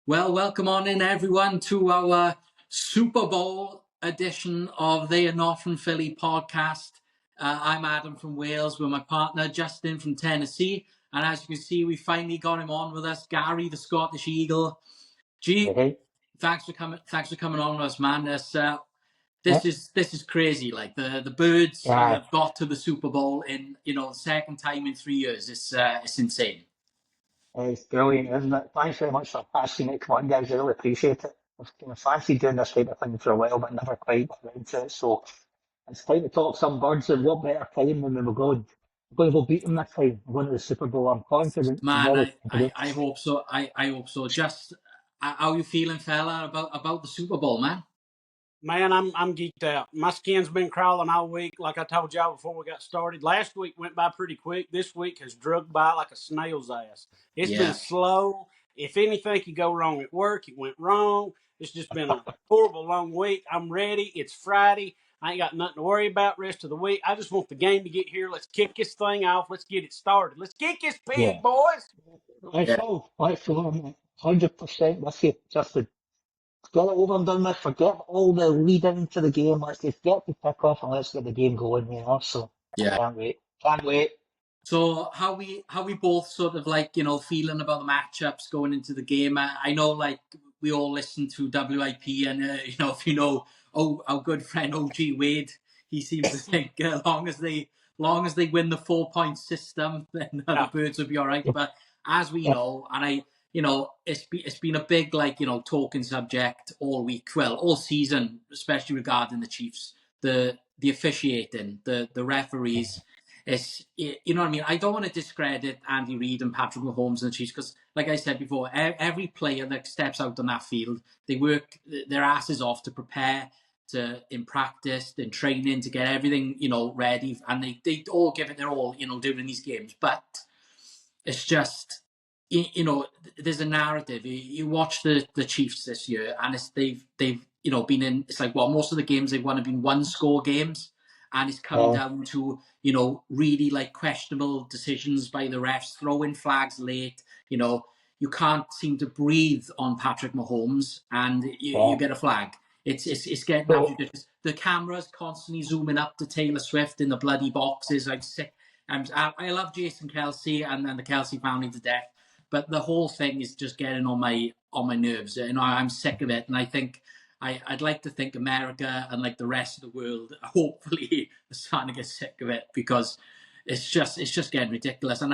Well, welcome on in everyone to our Super Bowl edition of the Not from Philly podcast. I'm Adam from Wales with my partner Justin from Tennessee, and as you can see, we finally got him on with us, Gary, the Scottish Eagle. G, Okay. thanks for coming. Thanks for coming on with us, man. Yeah. This is crazy. Like the birds Yeah. have got to the Super Bowl in the second time in 3 years. It's insane. It's brilliant, isn't it? Thanks very much for asking me to come on, guys. I really appreciate it. I've kind of fancied doing this type of thing for a while, but never quite got around to it. So it's time to talk some birds, and what better time when we were going. We're going to go beat them this time. We're going to the Super Bowl. I'm confident. I'm Man, very I confident. hope so. I hope so. Just how you feeling, fella, about the Super Bowl, man? Man, I'm geeked out. My skin's been crawling all week, like I told y'all before we got started. Last week went by pretty quick. This week has drugged by like a snail's ass. It's been Yeah, slow. If anything could go wrong at work, it went wrong. It's just been a horrible long week. I'm ready. It's Friday. I ain't got nothing to worry about rest of the week. I just want the game to get here. Let's kick this thing off. Let's get it started. Let's kick this Yeah. pig, boys. Let's yeah, go. Let's go. I'm 100% with you, Justin. Get it over and done with. Forget all the lead into the game. Let's just get the kick off and let's get the game going, So I yeah. can't wait. Can't wait. So how we both sort of like feeling about the matchups going into the game. I know like we all listen to WIP, and if our good friend OG Wade, he seems to think long as they win the 4 point system, then the Yeah. birds will be all right. But as we know, and it's been a big talking subject all week, well all season, especially regarding the Chiefs, the officiating, the referees. It's you know what I mean. I don't want to discredit Andy Reid and Patrick Mahomes and the Chiefs because, like I said before, every player that steps out on that field, they work their asses off to prepare in practice, in training, to get everything ready, and they all give it their all during these games. But it's just there's a narrative. You watch the Chiefs this year, and they've been in. It's like most of the games they've won have been one score games, and it's come Uh, down to really like questionable decisions by the refs, throwing flags late. You can't seem to breathe on Patrick Mahomes, and you yeah. get a flag. It's getting So, absolutely ridiculous. The cameras constantly zooming up to Taylor Swift in the bloody boxes. I'm sick. I love Jason Kelsey and the Kelsey family to death, but the whole thing is just getting on my nerves. I'm sick of it, and I think I'd like to think America and like the rest of the world, hopefully, are starting to get sick of it because it's just getting ridiculous. And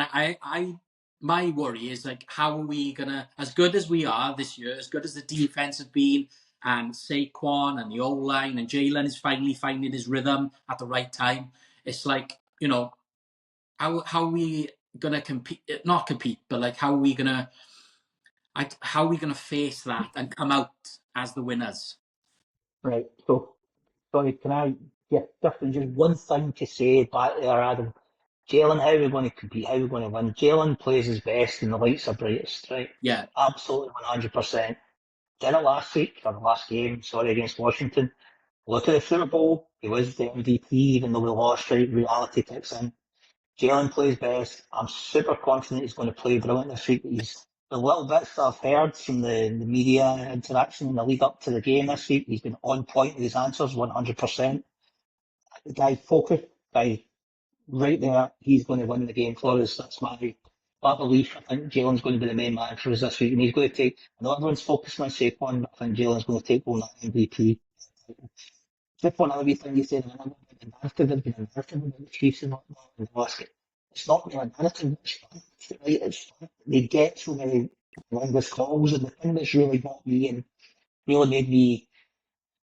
my worry is like, how are we gonna, as good as we are this year, as good as the defense has been, and Saquon and the O line and Jalen is finally finding his rhythm at the right time. It's like how are we gonna compete? Not compete, but like how are we gonna face that and come out as the winners? right. So, sorry, can I get different? Just one thing to say back there, Adam. Jalen, how are we going to compete? How are we going to win? Jalen plays his best and the lights are brightest, right? Yeah, Absolutely 100%. Did it last week, or the last game, sorry, against Washington. Look at the Super Bowl. He was the MVP, even though we lost, right? Reality kicks in. Jalen plays best. I'm super confident he's going to play brilliant this week. He's the little bits that I've heard from the media interaction in the lead up to the game this week. He's been on point with his answers, 100%. The guy focused, guy right there. He's going to win the game for us. That's my belief. I think Jalen's going to be the main man for us this week, and he's going to take. I know everyone's focusing on Saquon, but I think Jalen's going to take home that MVP. Just one other wee thing you said, I know the narrative, there's been a narrative about the Chiefs and whatnot in the basket. It's not really a narrative, it's fact, right? It's fact. They get so many horrendous calls, and the thing that's really got me and really made me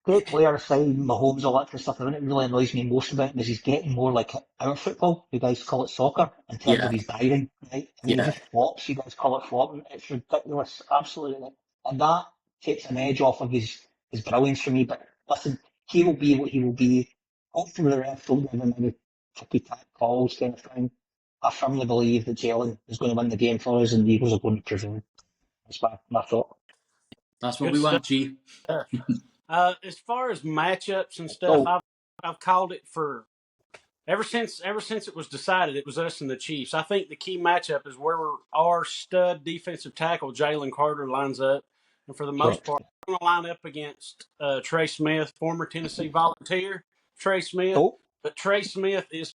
great player aside, Mahomes, all that kind of stuff. The thing that really annoys me most about him is he's getting more like our football. You guys call it soccer in terms yeah, of his diving, right? And he yeah. just flops. You guys call it flopping. It's ridiculous, absolutely. And that takes an edge off of his brilliance for me. But listen, he will be what he will be. Hopefully the refs don't give him any tricky tap calls kind of thing. I firmly believe that Jalen is going to win the game for us and the Eagles are going to prevail. That's my thought. That's what Good we stuff. want, G. As far as matchups and stuff, So, I've called it for ever since it was decided it was us and the Chiefs. I think the key matchup is where our stud defensive tackle Jalen Carter lines up and for the most Correct. part, I'm going to line up against Trey Smith, former Tennessee Volunteer Trey Smith. Oh, But Trey Smith is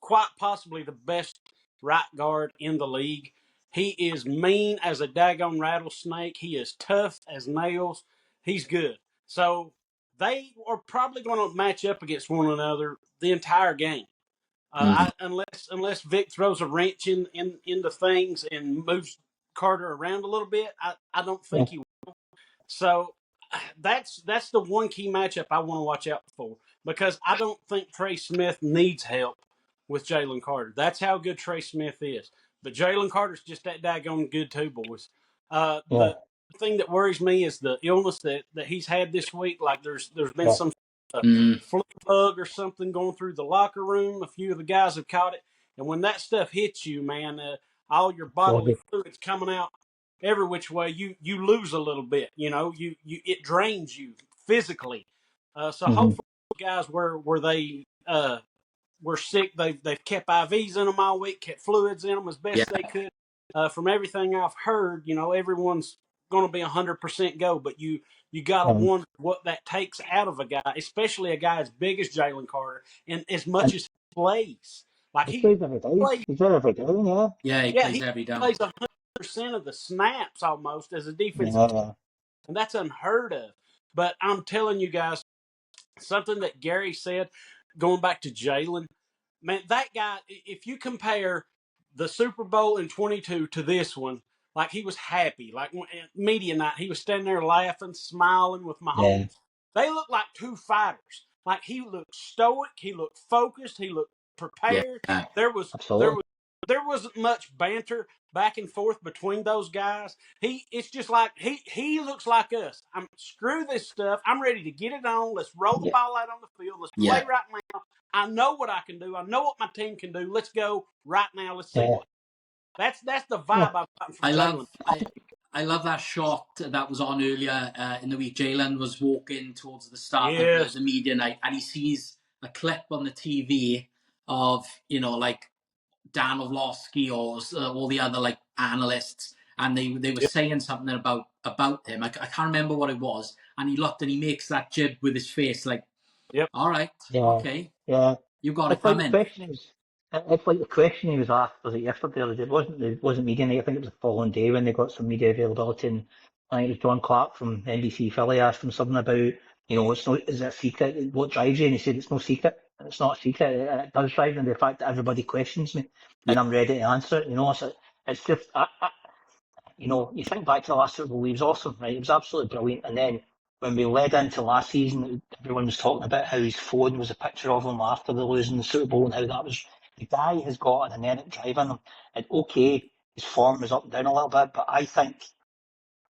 quite possibly the best right guard in the league. He is mean as a daggone rattlesnake. He is tough as nails. He's good. So they are probably going to match up against one another the entire game. Unless Vic throws a wrench into things and moves Carter around a little bit, I don't yeah. think he will. So that's the one key matchup I want to watch out for, because I don't think Trey Smith needs help with Jalen Carter. That's how good Trey Smith is. But Jalen Carter's just that daggone good too, boys. Yeah. The thing that worries me is the illness that he's had this week. Like there's been Yeah. some flu bug or something going through the locker room. A few of the guys have caught it, and when that stuff hits you, man, all your bodily fluids coming out every which way, you lose a little bit. You it drains you physically. So hopefully, guys where they were sick, they've kept IVs in them all week, kept fluids in them as best they could. From everything I've heard, everyone's going to be 100% go, but you got to wonder what that takes out of a guy, especially a guy as big as Jalen Carter, and as much as he plays. Like He he plays every day. plays, He's there every day, yeah. Yeah, he plays every down. plays 100% of the snaps almost as a defensive Yeah. and that's unheard of. But I'm telling you guys, something that Gary said, going back to Jalen, man, that guy, if you compare the Super Bowl in 22 to this one, like he was happy. Like media night, he was standing there laughing, smiling with Mahomes. They looked like two fighters. Like he looked stoic, he looked focused, he looked prepared. Yeah. There wasn't much banter back and forth between those guys. It's just like he looks like us. Screw this stuff. I'm ready to get it on. Let's roll the ball out on the field. Let's play right now. I know what I can do. I know what my team can do. Let's go right now. Let's see what. That's the vibe I've gotten from Jalen. I love that shot that was on earlier in the week. Jalen was walking towards the start of the media night, and he sees a clip on the TV of, like Dan Orlovsky or all the other like analysts, and they were saying something about him. I can't remember what it was, and he looked and he makes that jib with his face, like, all right, okay, you got it coming. It's like the question he was asked, was it yesterday or it wasn't media night, I think it was the following day when they got some media availability, and I think it was John Clark from NBC Philly asked him something about, is it a secret? What drives you? And he said it's no secret. It's not a secret. It does drive me, the fact that everybody questions me and I'm ready to answer it. So it's just, you think back to the last Super Bowl, he was awesome, right? It was absolutely brilliant. And then when we led into last season, everyone was talking about how his phone was a picture of him after the losing the Super Bowl and how that was. The guy has got an energetic drive in him. And okay, his form is up and down a little bit, but I think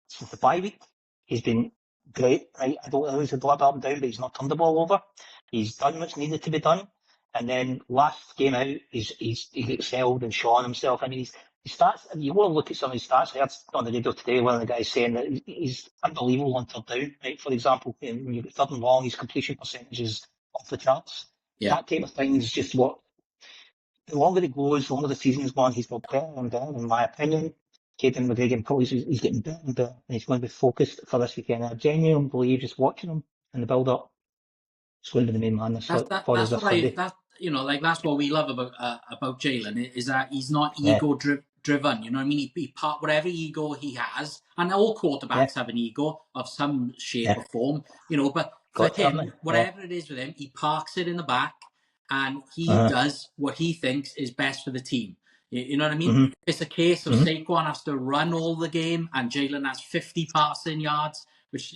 since the bye week, he's been great, right? I don't know if he's a little bit up and down, but he's not turned the ball over. He's done what's needed to be done. And then last game out, he's excelled and shown himself. I mean, his stats, you want to look at some of his stats. I heard on the radio today one of the guys saying that he's unbelievable on third down, right? For example, when you get third and long, his completion percentage is off the charts. That type of thing is just what, the longer it goes, the longer the season's gone, he's got better and better, in my opinion. Caden McGregor probably he's getting better and better, and he's going to be focused for this weekend. I genuinely believe, just watching him in the build-up, he's going to be the main man this Sunday. That's what we love about Jalen, is that he's not ego driven. You know what I mean? He part whatever ego he has, and all quarterbacks have an ego of some shape or form. But for him, whatever it is with him, he parks it in the back, and he does what he thinks is best for the team. You know what I mean? It's a case of Saquon has to run all the game, and Jalen has 50 passing yards, which,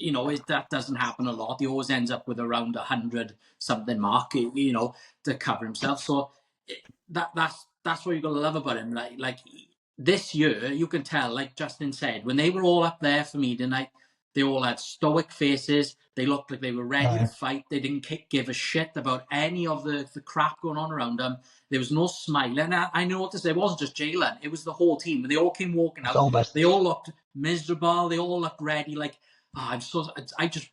that doesn't happen a lot. He always ends up with around 100-something mark, to cover himself. So that's what you've got to love about him. Like this year, you can tell, like Justin said, when they were all up there for media night, they all had stoic faces. They looked like they were ready to fight. They didn't give a shit about any of the crap going on around them. There was no smile. And I noticed it wasn't just Jalen. It was the whole team. When they all came walking out, they all looked miserable. They all looked ready. Like, I just,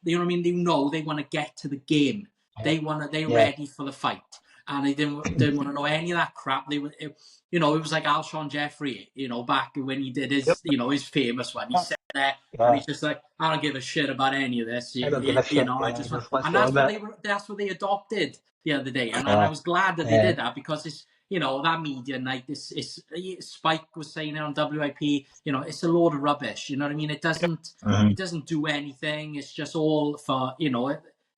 you know what I mean? They want to get to the game. They're ready for the fight. And they didn't want to know any of that crap. It was like Alshon Jeffrey, back when he did his, his famous one. He said there, and he's just like, I don't give a shit about any of this. I don't give a shit. I just want, Let's and go with it. that's what they adopted the other day, and I was glad that they did that, because it's, that media night, Spike was saying it on WIP, it's a load of rubbish. You know what I mean? It doesn't do anything. It's just all for,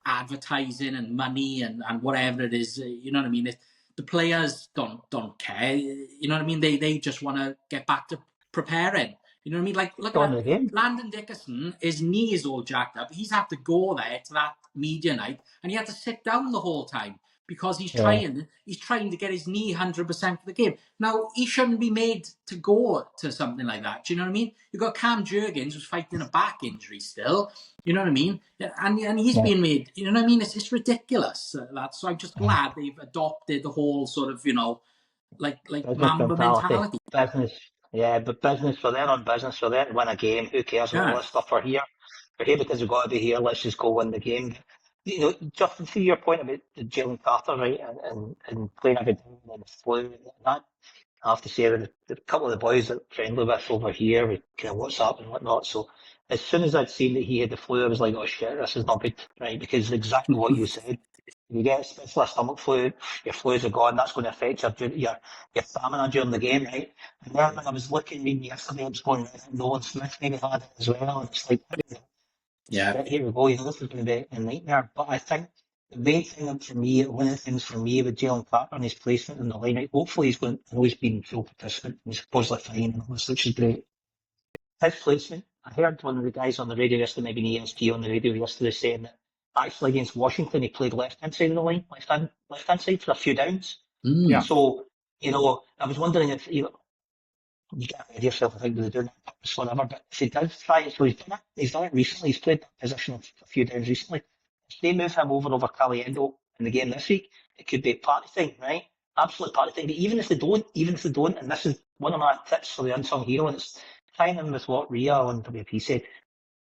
advertising and money and whatever it is. You know what I mean? The players don't care. You know what I mean? They just want to get back to preparing. You know what I mean? Like, look at Landon Dickerson, his knee is all jacked up. He's had to go there to that media night, and he had to sit down the whole time because he's trying to get his knee 100% for the game. Now, he shouldn't be made to go to something like that. Do you know what I mean? You've got Cam Jurgens, who's fighting a back injury still. You know what I mean? And he's being made, you know what I mean? It's ridiculous. So I'm just glad they've adopted the whole sort of, like Mamba mentality. Business. Yeah, but business, we're there on business, we're there to win a game. Who cares about all this stuff? We're here because we've got to be here. Let's just go win the game. Justin, to your point about Jalen Carter, right, and playing every day and the flu, that, I have to say that a couple of the boys that I'm friendly with over here, we kind of WhatsApp and whatnot. So as soon as I'd seen that he had the flu, I was like, oh shit, this is not good, right? Because exactly what you said. If you get especially a stomach flu, your flus are gone, that's going to affect your stamina during the game, right? And then when I was reading yesterday, I was going, Nolan Smith maybe had it as well, and it's like, yeah, here we go, this is going to be a nightmare. But I think the main thing for me, one of the things for me with Jalen Carter and his placement in the line, right, hopefully he's going, I know he's been full participant, he's supposedly fine, and all this, which is great. His placement, I heard one of the guys on the radio yesterday, maybe an ESP on the radio yesterday, saying that actually against Washington he played left-hand side of the line, left-hand side for a few downs. Yeah. So, I was wondering if, you can't read yourself, I think they're doing it or whatever, but if he does try it, so he's done it recently, he's played that position a few downs recently. If they move him over Caliendo in the game this week, it could be party time, right? Absolute party time. But even if they don't, and this is one of my tips for the unsung hero, and it's tying in with what Rhea on WP said,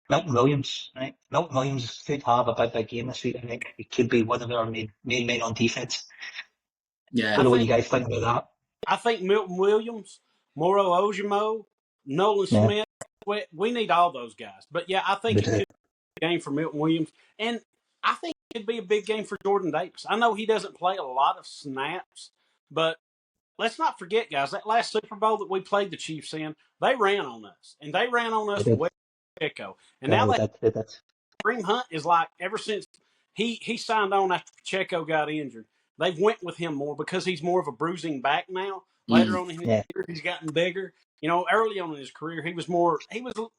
Milton Williams, right? Milton Williams could have a big game this week. I think he could be one of our main men on defense. Yeah. I don't know what you guys think about that. I think Milton Williams, Moro Ojimo, Nolan Smith, we need all those guys. But yeah, I think it could be a game for Milton Williams. And I think it could be a big game for Jordan Davis. I know he doesn't play a lot of snaps, but let's not forget, guys, that last Super Bowl that we played the Chiefs in, they ran on us. And they ran on us with Pacheco. And now Kareem Hunt is like, ever since he signed on after Pacheco got injured, they've went with him more because he's more of a bruising back now. Later on in his career, he's gotten bigger. Early on in his career, he was a little,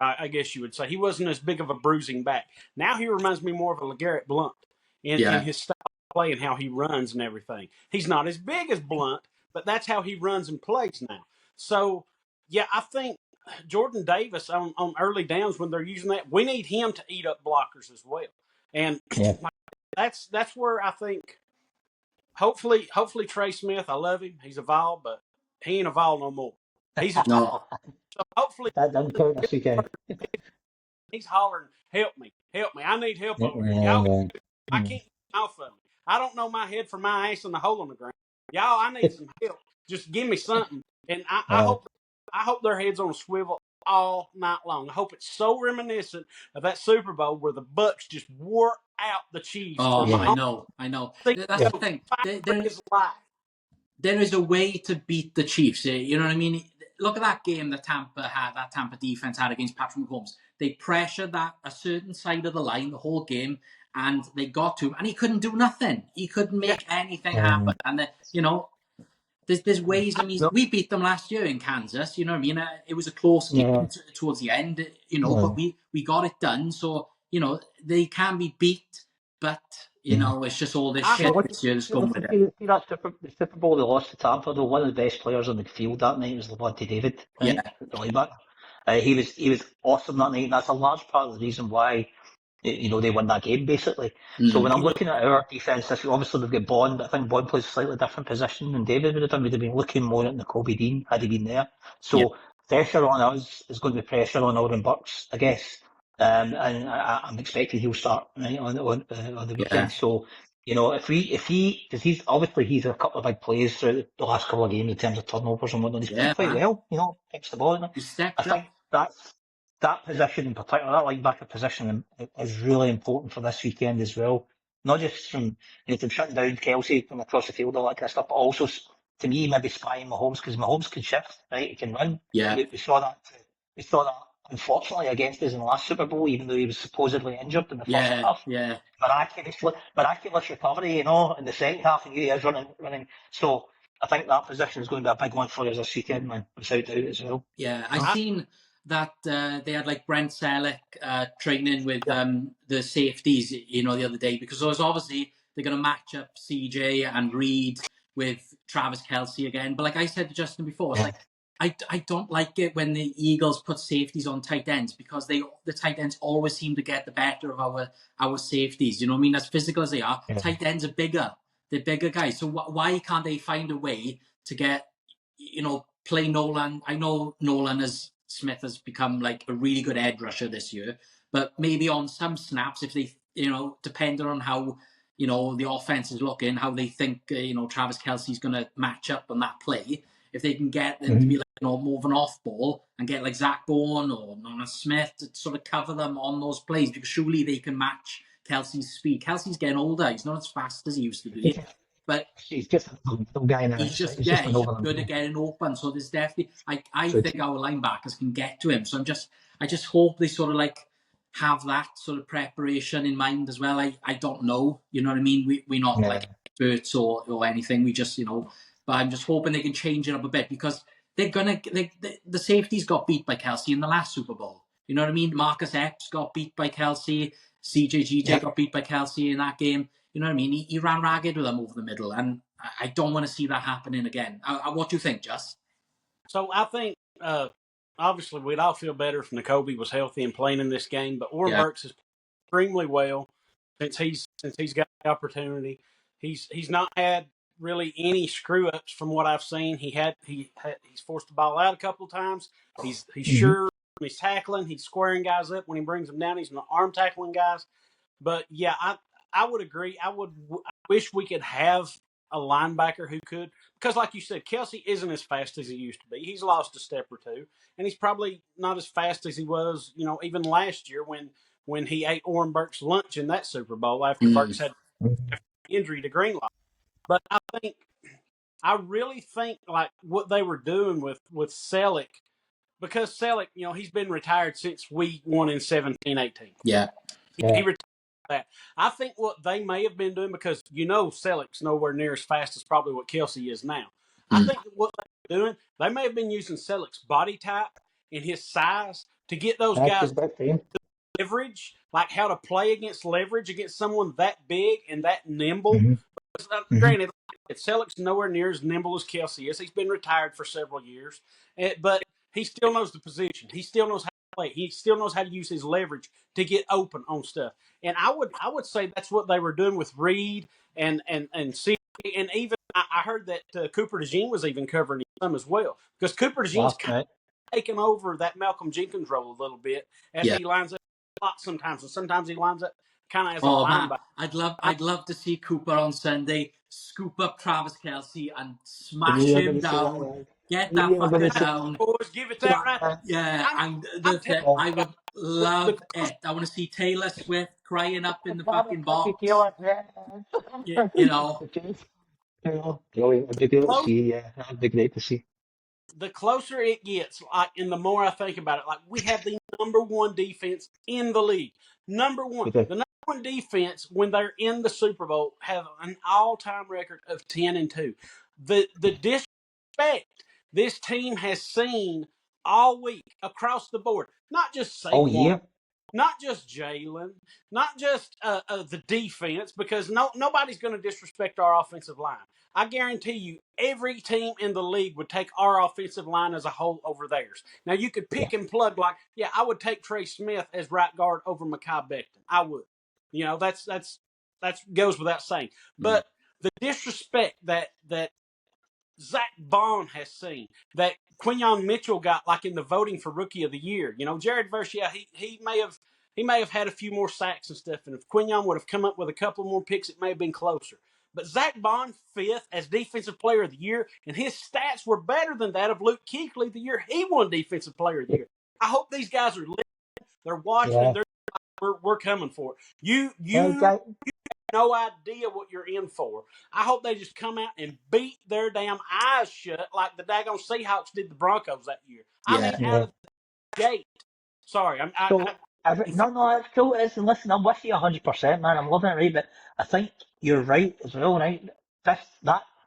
I guess you would say, he wasn't as big of a bruising back. Now he reminds me more of a LeGarrette Blount in his style of play and how he runs and everything. He's not as big as Blount, but that's how he runs and plays now. So, yeah, I think Jordan Davis on early downs when they're using that, we need him to eat up blockers as well. And that's where I think hopefully Trey Smith, I love him. He's a Vol, but he ain't a Vol no more. He's a no. So hopefully that doesn't count this weekend. He's hollering, help me. I need help over here. Y'all, I can't get off of me. I don't know my head from my ass in the hole in the ground. Y'all, I need some help. Just give me something. And I hope their head's on a swivel all night long. I hope it's so reminiscent of that Super Bowl where the Bucks just wore out the Chiefs. Oh, I know. That's the thing. There is a way to beat the Chiefs. You know what I mean? Look at that game that Tampa defense had against Patrick Mahomes. They pressured a certain side of the line the whole game, and they got to him, and he couldn't do nothing. He couldn't make anything happen. And there's ways. I mean, we beat them last year in Kansas. You know what I mean? It was a close game towards the end. But we got it done. So they can be beat, but it's just all this shit this year that's going with it. The Super Bowl they lost to Tampa, though, one of the best players on the field that night was Levante David. Right? The linebacker. He was awesome that night, and that's a large part of the reason why they won that game, basically. So when I'm looking at our defence, obviously they've got Bond. I think Bond plays a slightly different position than David would have done. We'd have been looking more at Nakobe Dean had he been there. So pressure on us is going to be pressure on Oren Burks, I guess. And I'm expecting he'll start right on the weekend. So if because he's a couple of big plays throughout the last couple of games in terms of turnovers and whatnot. He's played Yeah, quite man. well, picks the ball. He I stepped up. think that position in particular, that linebacker position, is really important for this weekend as well. Not just from shutting down Kelsey from across the field, all that kind of stuff, but also to me maybe spying Mahomes because Mahomes can shift, right? He can run. Yeah, We saw that. We saw that unfortunately against us in the last Super Bowl, even though he was supposedly injured in the first yeah, half. yeah. Miraculous recovery, in the second half, and he is running. So I think that position is going to be a big one for us this weekend, man, without doubt as well. Yeah, I You know? seen that they had like Brent Selleck training with Yeah. the safeties, the other day, because it was obviously they're going to match up CJ and Reed with Travis Kelce again. But like I said to Justin before, it's like I don't like it when the Eagles put safeties on tight ends because the tight ends always seem to get the better of our safeties. You know what I mean? As physical as they are, Yeah. tight ends are bigger. They're bigger guys. So why can't they find a way to get play Nolan? I know Smith has become like a really good edge rusher this year, but maybe on some snaps, if they, depending on how, the offense is looking, how they think, Travis Kelce's going to match up on that play, if they can get them to be like, more of an off ball and get like Zach Bourne or Nolan Smith to sort of cover them on those plays, because surely they can match Kelce's speed. Kelce's getting older. He's not as fast as he used to be, but He's just a little guy now. he's just He's just an he's over just good at getting open. So there's definitely I think our linebackers can get to him. So I just hope they sort of like have that sort of preparation in mind as well. I don't know, you know what I mean? We're not like experts or anything. We just but I'm just hoping they can change it up a bit because the safeties got beat by Kelce in the last Super Bowl. You know what I mean? Marcus Epps got beat by Kelce. CJGJ got beat by Kelce in that game. You know what I mean? He ran ragged with them over the middle, and I don't want to see that happening again. What do you think, Just? So I think obviously we'd all feel better if Nakobe was healthy and playing in this game, but Orr Burks has played extremely well since he's got the opportunity. He's not had really any screw ups from what I've seen. He's forced the ball out a couple of times. He's sure when he's tackling, he's squaring guys up when he brings them down. He's not arm tackling guys. But yeah, I would agree. I wish we could have a linebacker who could, because like you said, Kelce isn't as fast as he used to be. He's lost a step or two, and he's probably not as fast as he was, even last year when he ate Orr Burks' lunch in that Super Bowl after Burks had injury to Greenlaw. But I really think like what they were doing with Selleck, because Selleck, he's been retired since we won in 17-18. Yeah. He retired that. I think what they may have been doing, because Selleck's nowhere near as fast as probably what Kelce is now. I think what they were doing, they may have been using Selleck's body type and his size to get those guys leverage, like how to play against leverage against someone that big and that nimble. Granted, Selleck's nowhere near as nimble as Kelce is. He's been retired for several years, but he still knows the position. He still knows how to play. He still knows how to use his leverage to get open on stuff. And I would say that's what they were doing with Reed and C. And even I heard that Cooper DeJean was even covering him as well, because Cooper DeJean's kind of taken over that Malcolm Jenkins role a little bit as he lines up a lot sometimes, and sometimes he lines up kind of as a linebacker. I'd love to see Cooper on Sunday scoop up Travis Kelce and smash him down. Get that fucker down. Boys, give it that right. Yeah, I would love it. I want to see Taylor Swift crying up in the fucking box. It'd be good to see. Yeah, that'd be great to see. The closer it gets, and the more I think about it, we have the number one defense in the league. Number one. The number one defense, when they're in the Super Bowl, have an all-time record of 10-2. The disrespect this team has seen all week across the board, not just Saquon, not just Jalen, not just the defense, because nobody's going to disrespect our offensive line. I guarantee you, every team in the league would take our offensive line as a whole over theirs. Now, you could pick and plug, I would take Trey Smith as right guard over Mekhi Becton. I would. That's goes without saying. But the disrespect that Zach Bond has seen, that Quinyon Mitchell got in the voting for Rookie of the Year. Jared Verse, he may have he may have had a few more sacks and stuff. And if Quinyon would have come up with a couple more picks, it may have been closer. But Zach Bond, 5th as Defensive Player of the Year, and his stats were better than that of Luke Kuechly the year he won Defensive Player of the Year. I hope these guys are listening. They're watching, Yeah. and we're coming for it. You Guy, no idea what you're in for. I hope they just come out and beat their damn eyes shut like the daggone Seahawks did the Broncos that year. I mean, Yeah. out of the gate. Sorry, So, no, it's cool. Listen, I'm with you 100%, man. I'm loving it, right? But I think you're right as well, right?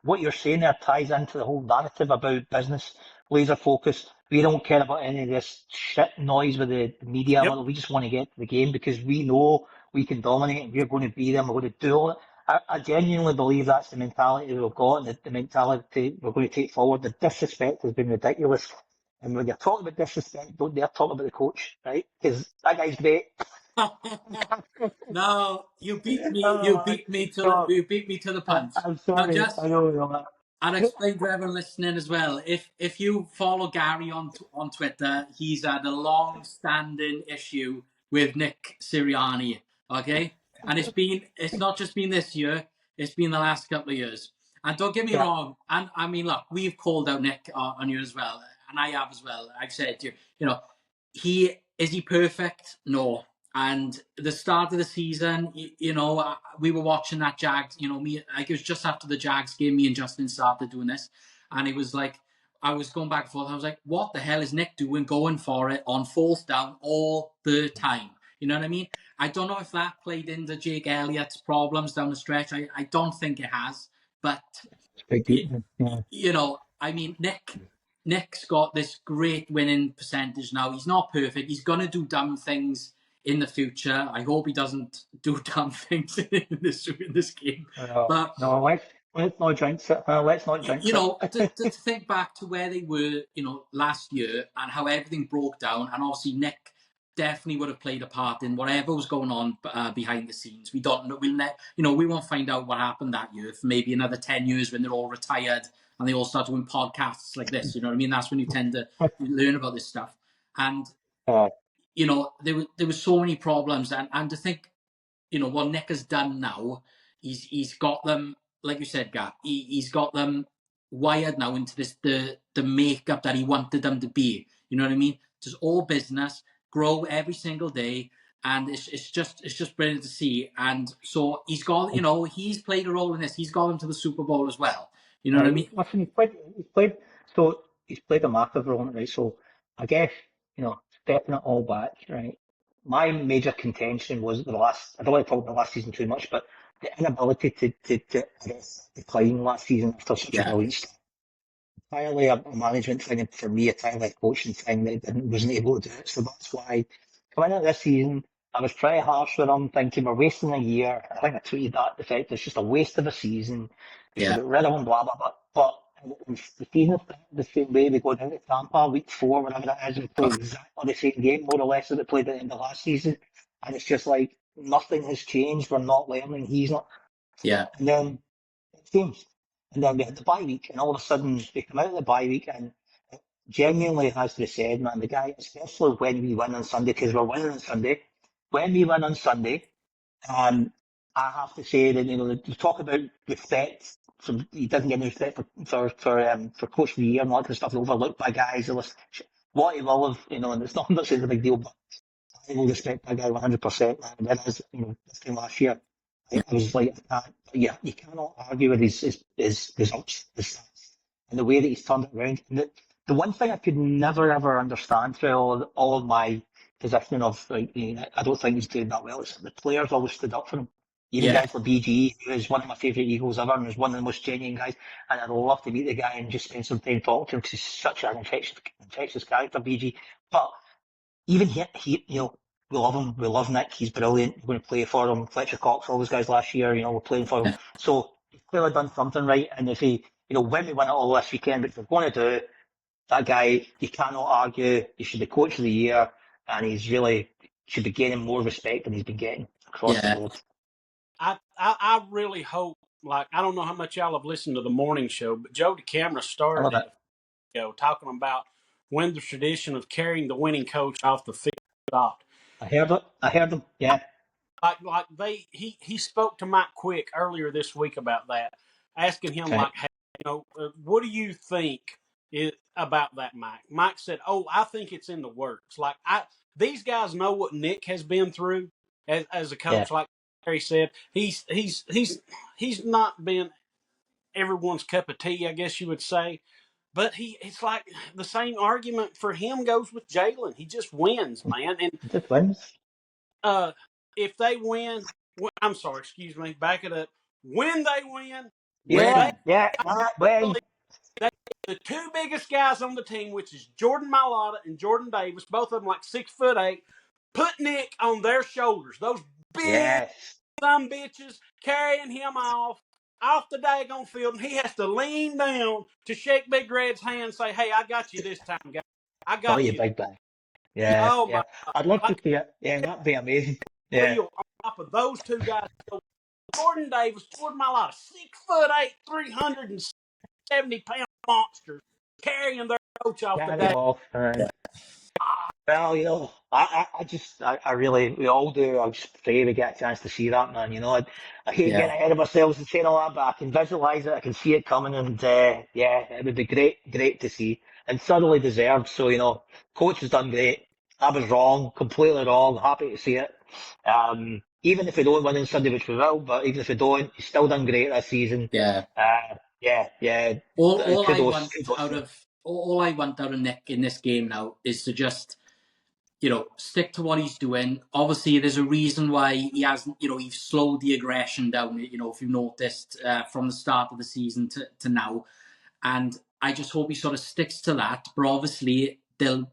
What you're saying there ties into the whole narrative about business, laser focus. We don't care about any of this shit noise with the media. Yep. We just want to get to the game because we know we can dominate and we're going to be them. We're going to do all it. I genuinely believe that's the mentality we've got and the mentality we're going to take forward. The disrespect has been ridiculous. And when you're talking about disrespect, don't dare talk about the coach, right? Because that guy's great. No, you beat me. Oh, You beat me to the punch. I'm Now, sorry. just I know that. I'll explain to everyone listening as well. If you follow Gary on Twitter, he's had a long-standing issue with Nick Sirianni. Okay, and it's not just been this year; it's been the last couple of years. And don't get me wrong. And I mean, look, we've called out Nick on you as well, and I have as well. I've said to you, is he perfect? No. And the start of the season, we were watching that Jags, it was just after the Jags game, me and Justin started doing this. And it was like, I was going back and forth. I was like, what the hell is Nick doing going for it on 4th down all the time? You know what I mean? I don't know if that played into Jake Elliott's problems down the stretch. I don't think it has. But, I mean, Nick's got this great winning percentage now. He's not perfect. He's going to do dumb things in the future. I hope he doesn't do dumb things in this game. But no, let's not jinx it. Let's not jinx it. To think back to where they were, last year and how everything broke down, and obviously Nick definitely would have played a part in whatever was going on behind the scenes. We don't know. We won't find out what happened that year for maybe another 10 years when they're all retired and they all start doing podcasts like this. You know what I mean? That's when you tend to learn about this stuff. And there were so many problems, and to think, what Nick has done now, he's got them, like you said, Gap. He's got them wired now into this the makeup that he wanted them to be. You know what I mean? Just all business, grow every single day, and it's just brilliant to see. And so he's got, he's played a role in this. He's got them to the Super Bowl as well. You know what I mean? Listen, he's played a massive role in it, right? So I guess, stepping it all back, right? My major contention was I don't want to talk about last season too much, but the inability to arrest decline last season after such a brilliant start. Entirely a management thing, and for me, entirely a coaching thing that wasn't able to do it. So that's why coming into this season, I was pretty harsh with him, thinking we're wasting a year. I think I tweeted that effect. It's just a waste of a season. We should get rid of him, blah, blah, blah. But the season started the same way. We go down to Tampa week 4, whatever that is, and play exactly the same game, more or less, as it played at the end of last season. And it's just like nothing has changed. We're not learning. He's not. Yeah. And then it changed. And then we had the bye week, and all of a sudden they come out of the bye week, and genuinely has to be said, man, the guy, especially when we win on Sunday, because we're winning on Sunday, when we win on Sunday, I have to say that, you talk about respect. He doesn't get any respect for Coach of the Year and all that kind of stuff, overlooked by guys. What he will have, and it's not, I'm not saying it's a big deal, but I will respect that guy 100%. Man. Whereas, this time last year, I was like, you cannot argue with his results, his stats, and the way that he's turned it around. And the one thing I could never ever understand through all of my positioning of, like, I don't think he's doing that well. It's the players always stood up for him. Even guys like BG, who is one of my favourite Eagles ever, and is one of the most genuine guys. And I'd love to meet the guy and just spend some time talking to him because he's such an infectious character, BG. But even he, we love him. We love Nick. He's brilliant. We're going to play for him. Fletcher Cox, all those guys last year, we're playing for him. So he's clearly done something right. And if he, when we win it all this weekend, which we're going to do, that guy, you cannot argue. He should be Coach of the Year, and he's really should be getting more respect than he's been getting across the board. I really hope, I don't know how much y'all have listened to the morning show, but Joe DeCamera started it, talking about when the tradition of carrying the winning coach off the field stopped. I heard it. I heard him. Yeah, He spoke to Mike Quick earlier this week about that, asking him right. like, hey, what do you think about that, Mike? Mike said, "Oh, I think it's in the works. Like these guys know what Nick has been through as a Yeah, coach. Like Harry said, he's not been everyone's cup of tea, I guess you would say. But it's like the same argument for him goes with Jalen. He just wins, man. And he just wins. uh, if they win, I'm sorry, excuse me, back it up. When they win, they Yeah, When? yeah. When? believe that the two biggest guys on the team, which is Jordan Mailata and Jordan Davis, both of them like 6'8", put Nick on their shoulders. Those big Yes. some bitches carrying him off the daggone field, and he has to lean down to shake Big Red's hand and say, "Hey, I got you this time, guys. I Got got you, you." big guy. Yeah, Oh my yeah. I'd love to God. see it. Yeah, that'd be amazing. Yeah. Wheel on top of those two guys. Jordan Davis, Jordan Mailata, 6'8", 370-pound monsters carrying their coach off the Carry day. off. Well, I really, we all do. I just pray we get a chance to see that, man. I hate Yeah, getting ahead of ourselves and saying all that, but I can visualize it. I can see it coming, and yeah, it would be great to see, and thoroughly deserved. So, coach has done great. I was wrong, completely wrong. Happy to see it. Even if we don't win on Sunday, which we will, but even if we don't, he's still done great this season. yeah. Yeah. All I Kudos, want kudos out to him. of all I want out of Nick in this game now is to just stick to what he's doing. Obviously, there's a reason why he hasn't, he's slowed the aggression down, if you've noticed, from the start of the season to now. And I just hope he sort of sticks to that. But obviously, there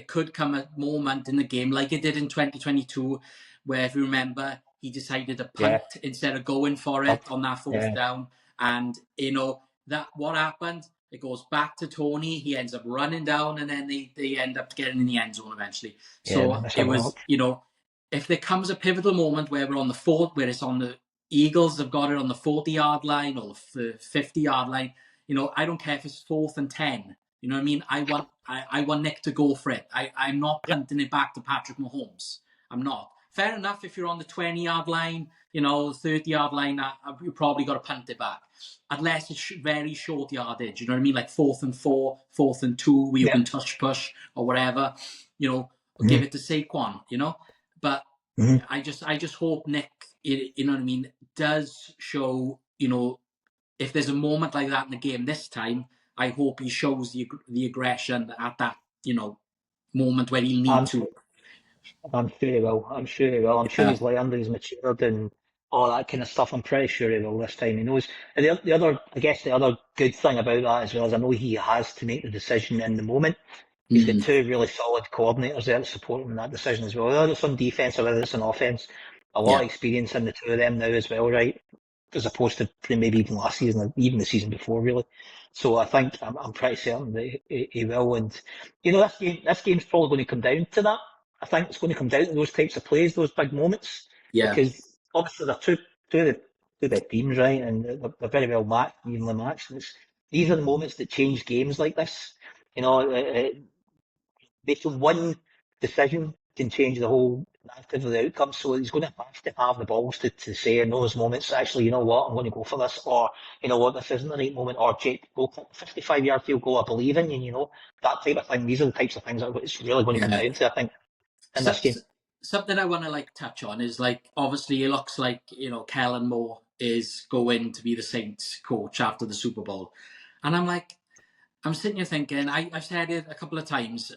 could come a moment in the game, like it did in 2022, where, if you remember, he decided to Yeah, punt instead of going for it but, on that fourth yeah, down. And, that what happened, it goes back to Tony. He ends up running down, and then they end up getting in the end zone eventually. yeah, So that's a it was, mark. if there comes a pivotal moment where we're on the fourth, where it's on the Eagles have got it on the 40-yard line or the 50-yard line, I don't care if it's 4th and 10. You know what I mean? I want Nick to go for it. I'm not Yeah, punting it back to Patrick Mahomes. I'm not. Fair enough if you're on the 20-yard line, 30-yard line, you probably got to punt it back. Unless it's very short yardage, you know what I mean? Like 4th and 4, 4th and 2, where you Yeah. can touch push or whatever, give it to Saquon, But Mhm. I just hope Nick, you know what I mean, does show, if there's a moment like that in the game this time, I hope he shows the aggression at that, moment where he'll need I'm to. I'm sure he will. I'm sure he will. I'm sure Yeah, he's learned, he's matured, and all that kind of stuff. I'm pretty sure he will this time. He knows. And I guess the other good thing about that as well is I know he has to make the decision in the moment. He's got mm, two really solid coordinators there to support him in that decision as well. Whether it's on defense or whether it's on offense, a lot yeah, of experience in the two of them now as well, right? As opposed to maybe even last season or even the season before, really. So I think I'm pretty certain that he will. And this game's probably going to come down to that. I think it's going to come down to those types of plays, those big moments, yeah, because obviously they're two of the two big teams, right? And they're very well matched, evenly matched. And these are the moments that change games like this. You know, based on one decision can change the whole narrative of the outcome. So he's going to have the balls to say in those moments, actually, you know what, I'm going to go for this, or you know what, this isn't the right moment, or Jake, go for 55-yard field goal, I believe in you, that type of thing. These are the types of things that it's really going to come yeah. down to, I think, in So, this game. something I want to touch on is obviously it looks like Kellen Moore is going to be the Saints coach after the Super Bowl, and I'm sitting here thinking I've said it a couple of times.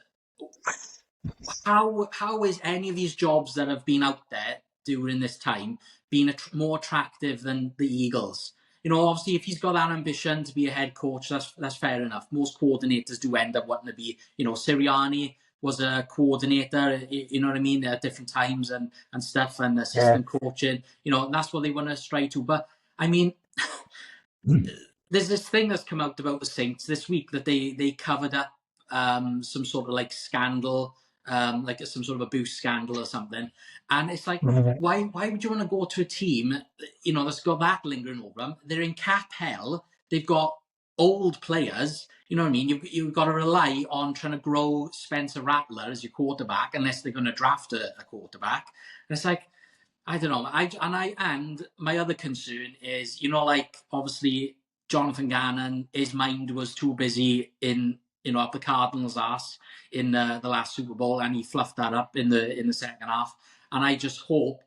How is any of these jobs that have been out there during this time been more attractive than the Eagles? Obviously, if he's got that ambition to be a head coach, that's fair enough. Most coordinators do end up wanting to be. Sirianni was a coordinator, you know what I mean, at different times and stuff, and Yeah. assistant coaching. That's what they want to strive to. But I mean, there's this thing that's come out about the Saints this week that they covered up some sort of scandal, like some sort of abuse scandal or something. And it's like, Mhm. why would you want to go to a team, that's got that lingering over them? They're in cap hell. They've got old players. You know what I mean? You've got to rely on trying to grow Spencer Rattler as your quarterback, unless they're going to draft a quarterback. And it's like, I don't know. And my other concern is, like obviously Jonathan Gannon, his mind was too busy in up the Cardinals' ass in the last Super Bowl, and he fluffed that up in the second half. And I just hope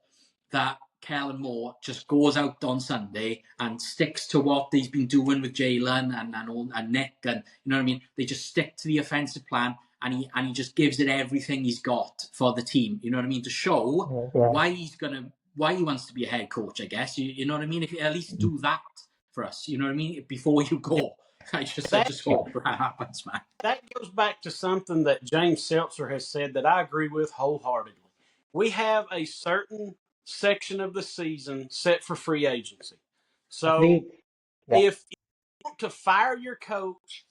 that Kellen Moore just goes out on Sunday and sticks to what he's been doing with Jalen and Nick, and you know what I mean. They just stick to the offensive plan, and he just gives it everything he's got for the team. You know what I mean, to show why he wants to be a head coach. I guess you know what I mean. If you at least do that for us, you know what I mean, before you go. I just hope that happens, man. That goes back to something that James Seltzer has said that I agree with wholeheartedly. We have a certain section of the season set for free agency. So if you want to fire your coach,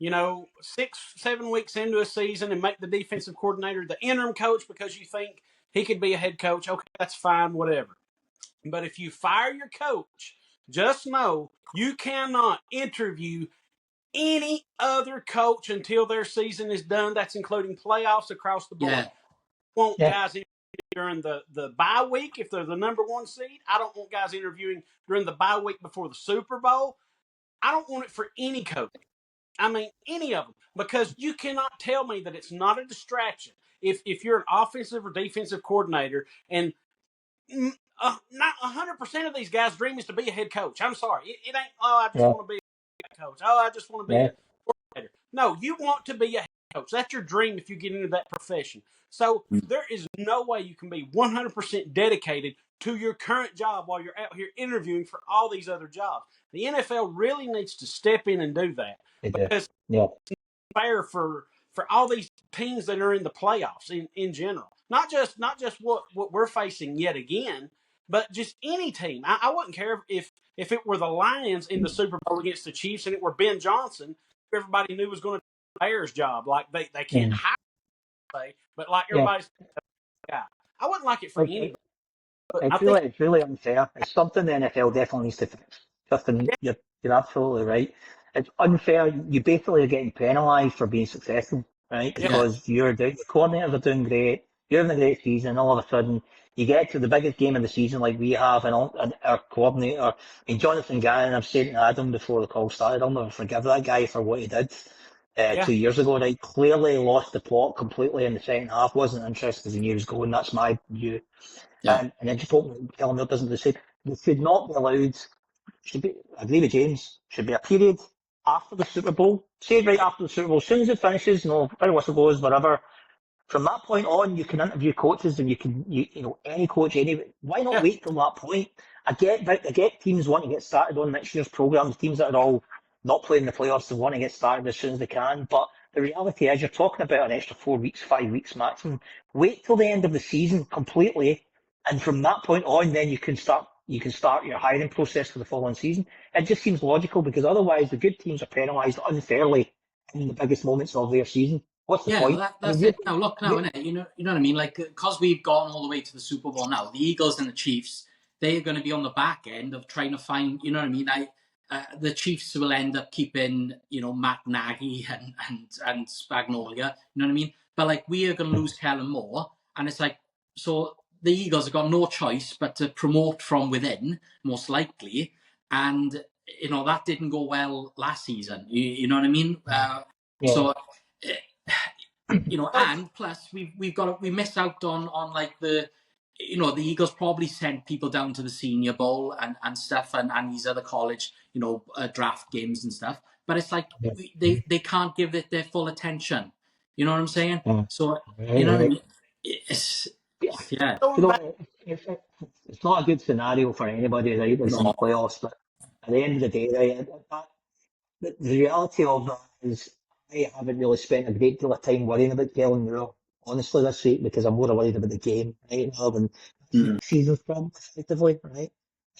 6-7 weeks into a season and make the defensive coordinator the interim coach because you think he could be a head coach, okay, that's fine, whatever. But if you fire your coach, just know you cannot interview any other coach until their season is done. That's including playoffs across the board. I want guys during the bye week if they're the number one seed. I don't want guys interviewing during the bye week before the Super Bowl. I don't want it for any coach. I mean, any of them. Because you cannot tell me that it's not a distraction if you're an offensive or defensive coordinator and not 100% of these guys' dream is to be a head coach. I'm sorry. It ain't, I just want to be a head coach. I just want to be a coordinator. No, you want to be a head coach. That's your dream if you get into that profession. So there is no way you can be 100% dedicated to your current job while you're out here interviewing for all these other jobs. The NFL really needs to step in and do that because it's fair for all these teams that are in the playoffs in general. Not just what we're facing yet again, but just any team. I wouldn't care if it were the Lions in the Super Bowl against the Chiefs and it were Ben Johnson, who everybody knew was going to do the Bears' job. Like they can't hire, but like everybody's guy. I wouldn't like it for anybody. It's really unfair. It's something the NFL definitely needs to fix. Justin, you're absolutely right. It's unfair. You basically are getting penalised for being successful, right? Because the coordinators are doing great. You're having a great season. All of a sudden, you get to the biggest game of the season like we have, and our coordinator, I mean, Jonathan Gannon, I've said to Adam before the call started, I'll never forgive that guy for what he did 2 years ago, right? Clearly lost the plot completely in the second half, wasn't interested in he was going. That's my view. And then just hope Kellen Moore doesn't decide. They should not be allowed, I agree with James, should be a period after the Super Bowl. Say right after the Super Bowl, as soon as it finishes, where whistle goes, whatever. From that point on, you can interview coaches and you can, any coach, why not wait till that point? I get teams want to get started on next year's programs, teams that are all not playing the playoffs and want to get started as soon as they can. But the reality is you're talking about an extra 4 weeks, 5 weeks maximum. Wait till the end of the season completely. And from that point on, then you can start your hiring process for the following season. It just seems logical because otherwise the good teams are penalised unfairly in the biggest moments of their season. What's the point? That's it. Now look, innit? You know what I mean? Like, because we've gone all the way to the Super Bowl now, the Eagles and the Chiefs, they're going to be on the back end of trying to find. You know what I mean? The Chiefs will end up keeping, Matt Nagy and Spagnuolo. You know what I mean? But like, we are going to lose Kellen Moore, and it's like, so the Eagles have got no choice but to promote from within, most likely, and that didn't go well last season. You know what I mean? So. And plus we missed out on like the Eagles probably sent people down to the Senior Bowl and stuff and these other college draft games and stuff, but it's like they can't give it their full attention. You know what I'm saying? So you know what I mean? It's it's not a good scenario for anybody, right? It's in the playoffs, but at the end of the day, right, the reality of that is I haven't really spent a great deal of time worrying about Kellen Moore, honestly, this week, because I'm more worried about the game, right, rather than next season's problem, effectively, right?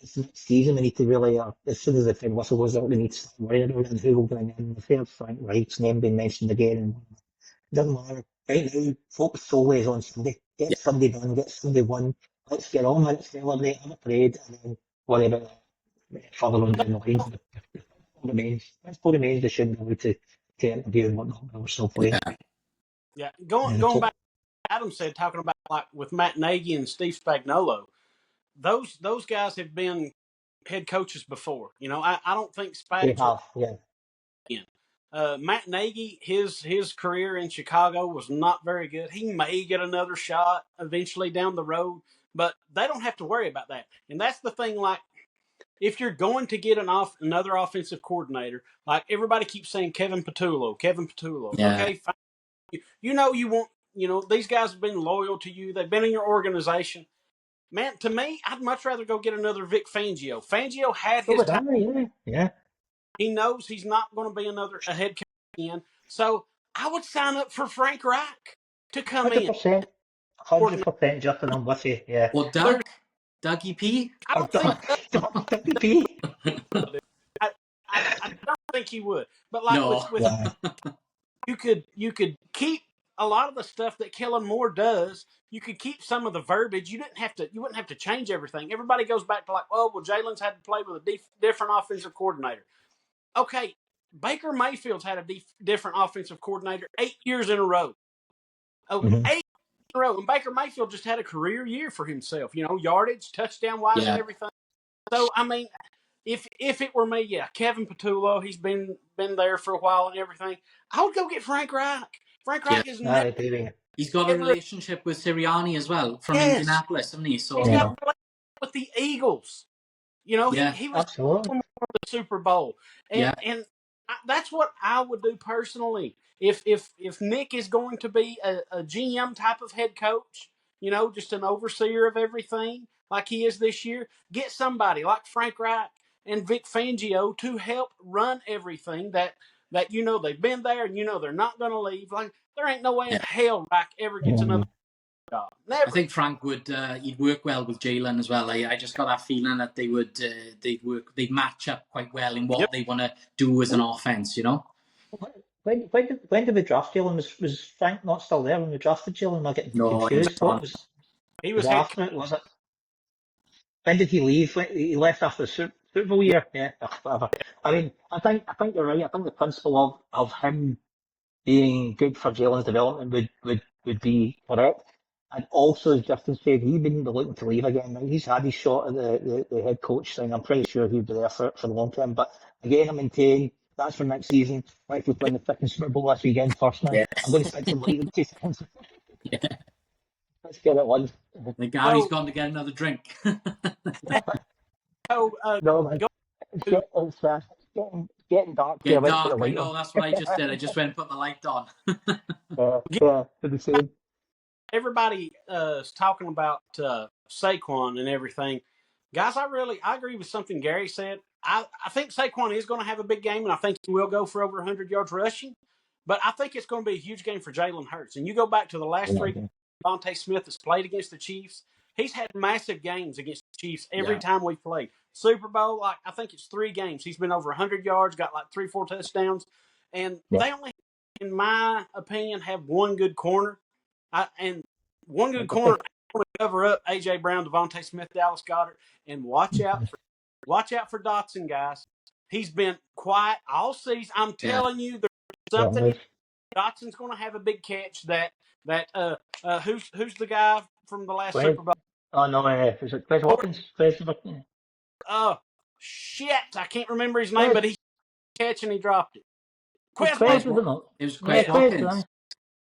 It's the next season we need to really, as soon as the third whistle goes out, we need to start worrying about who will bring in. The third Frank Reich's name being mentioned again, and it doesn't matter. Right now, focus solely is on Sunday. Get Sunday done, get Sunday won. Let's get on, let's celebrate, have a parade, and then worry about further on down the line. That's what remains. They shouldn't be able to to interview and whatnot when we're still playing. Yeah, going back, Adam said, talking about like with Matt Nagy and Steve Spagnuolo, those guys have been head coaches before. You know, I don't think They Spags have, yeah. Matt Nagy, his career in Chicago was not very good. He may get another shot eventually down the road, but they don't have to worry about that. And that's the thing. Like, if you're going to get another offensive coordinator, like everybody keeps saying Kevin Patullo. Yeah. Okay, fine. You want. These guys have been loyal to you. They've been in your organization. Man, to me, I'd much rather go get another Vic Fangio. Fangio had his time. Yeah. He knows he's not going to be a head coach again. So I would sign up for Frank Reich to come in. 100%, Justin, I'm with you, yeah. Or Dougie P? I don't think Dougie P? I don't think he would. But like with you could keep a lot of the stuff that Kellen Moore does. You could keep some of the verbiage. You wouldn't have to change everything. Everybody goes back to like, well, Jalen's had to play with a different offensive coordinator. Okay, Baker Mayfield's had a different offensive coordinator 8 years in a row. 8 years in a row. And Baker Mayfield just had a career year for himself. Yardage, touchdown-wise, and everything. So, I mean, if it were me, yeah, Kevin Patullo, he's been there for a while and everything. I would go get Frank Reich. Frank Reich is never. He's got a relationship with Sirianni as well from Indianapolis, hasn't he? So, he's got a relationship with the Eagles. He was absolutely the Super Bowl, and that's what I would do personally. If Nick is going to be a GM type of head coach, just an overseer of everything like he is this year, get somebody like Frank Reich and Vic Fangio to help run everything that they've been there and they're not going to leave. Like, there ain't no way in hell Reich ever gets another job. Never. I think Frank would he'd work well with Jalen as well. I just got that feeling that they'd match up quite well in what they want to do as an offense. When did we draft Jalen? Was Frank not still there when we drafted Jalen? I'm getting confused. He was after it, was it? When did he leave? He left after the Super Bowl year. Yeah, whatever. I mean, I think you're right. I think the principle of him being good for Jalen's development would be correct. And also, as Justin said, he wouldn't be looking to leave again. Now, he's had his shot at the head coach thing. I'm pretty sure he'd be there for the long term. But again, I maintain that's for next season. Like, if we win the freaking Super Bowl this weekend first now, I'm going to spend some money in 2 seconds. Let's get it one. The Gary's gone to get another drink. No, man. It's getting dark. Getting dark. I know, that's what I just did. I just went and put the light on. Yeah, for the same. Everybody is talking about Saquon and everything. Guys, I agree with something Gary said. I think Saquon is going to have a big game, and I think he will go for over 100 yards rushing. But I think it's going to be a huge game for Jalen Hurts. And you go back to the last 3 DeVonta Smith has played against the Chiefs. He's had massive games against the Chiefs every time we've played. Super Bowl, I think it's 3 games. He's been over 100 yards, got like 3-4 touchdowns. And they only, in my opinion, have one good corner. And one good corner would cover up A.J. Brown, DeVonta Smith, Dallas Goedert. And watch out for Dotson, guys. He's been quiet all season. I'm telling you, there's something. Dotson's going to have a big catch who's the guy from the last Super Bowl? Oh, no, is it Quez Watkins? Oh, shit. I can't remember his name, but he catch and he dropped it. It was Quez Watkins.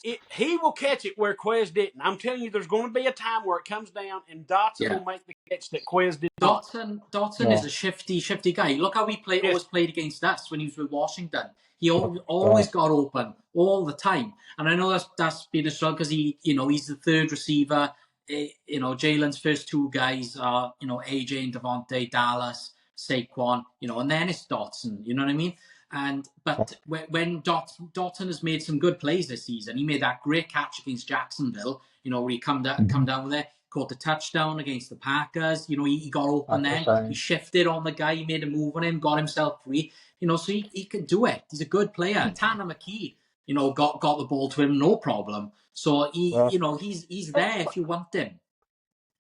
He will catch it where Quez didn't. I'm telling you, there's going to be a time where it comes down and Dotson will make the catch that Quez did not. Dotson is a shifty guy. Look how he always played against us when he was with Washington. He always got open all the time. And I know that's been a struggle because he's the third receiver. Jalen's first 2 guys are, AJ and Devontae, Dallas, Saquon, and then it's Dotson. You know what I mean? But when Dotson has made some good plays this season, he made that great catch against Jacksonville, where he come down with it, caught the touchdown against the Packers. He got open then. He shifted on the guy, he made a move on him, got himself free. So he could do it. He's a good player. Tanner McKee, got the ball to him, no problem. So he's there if you want him.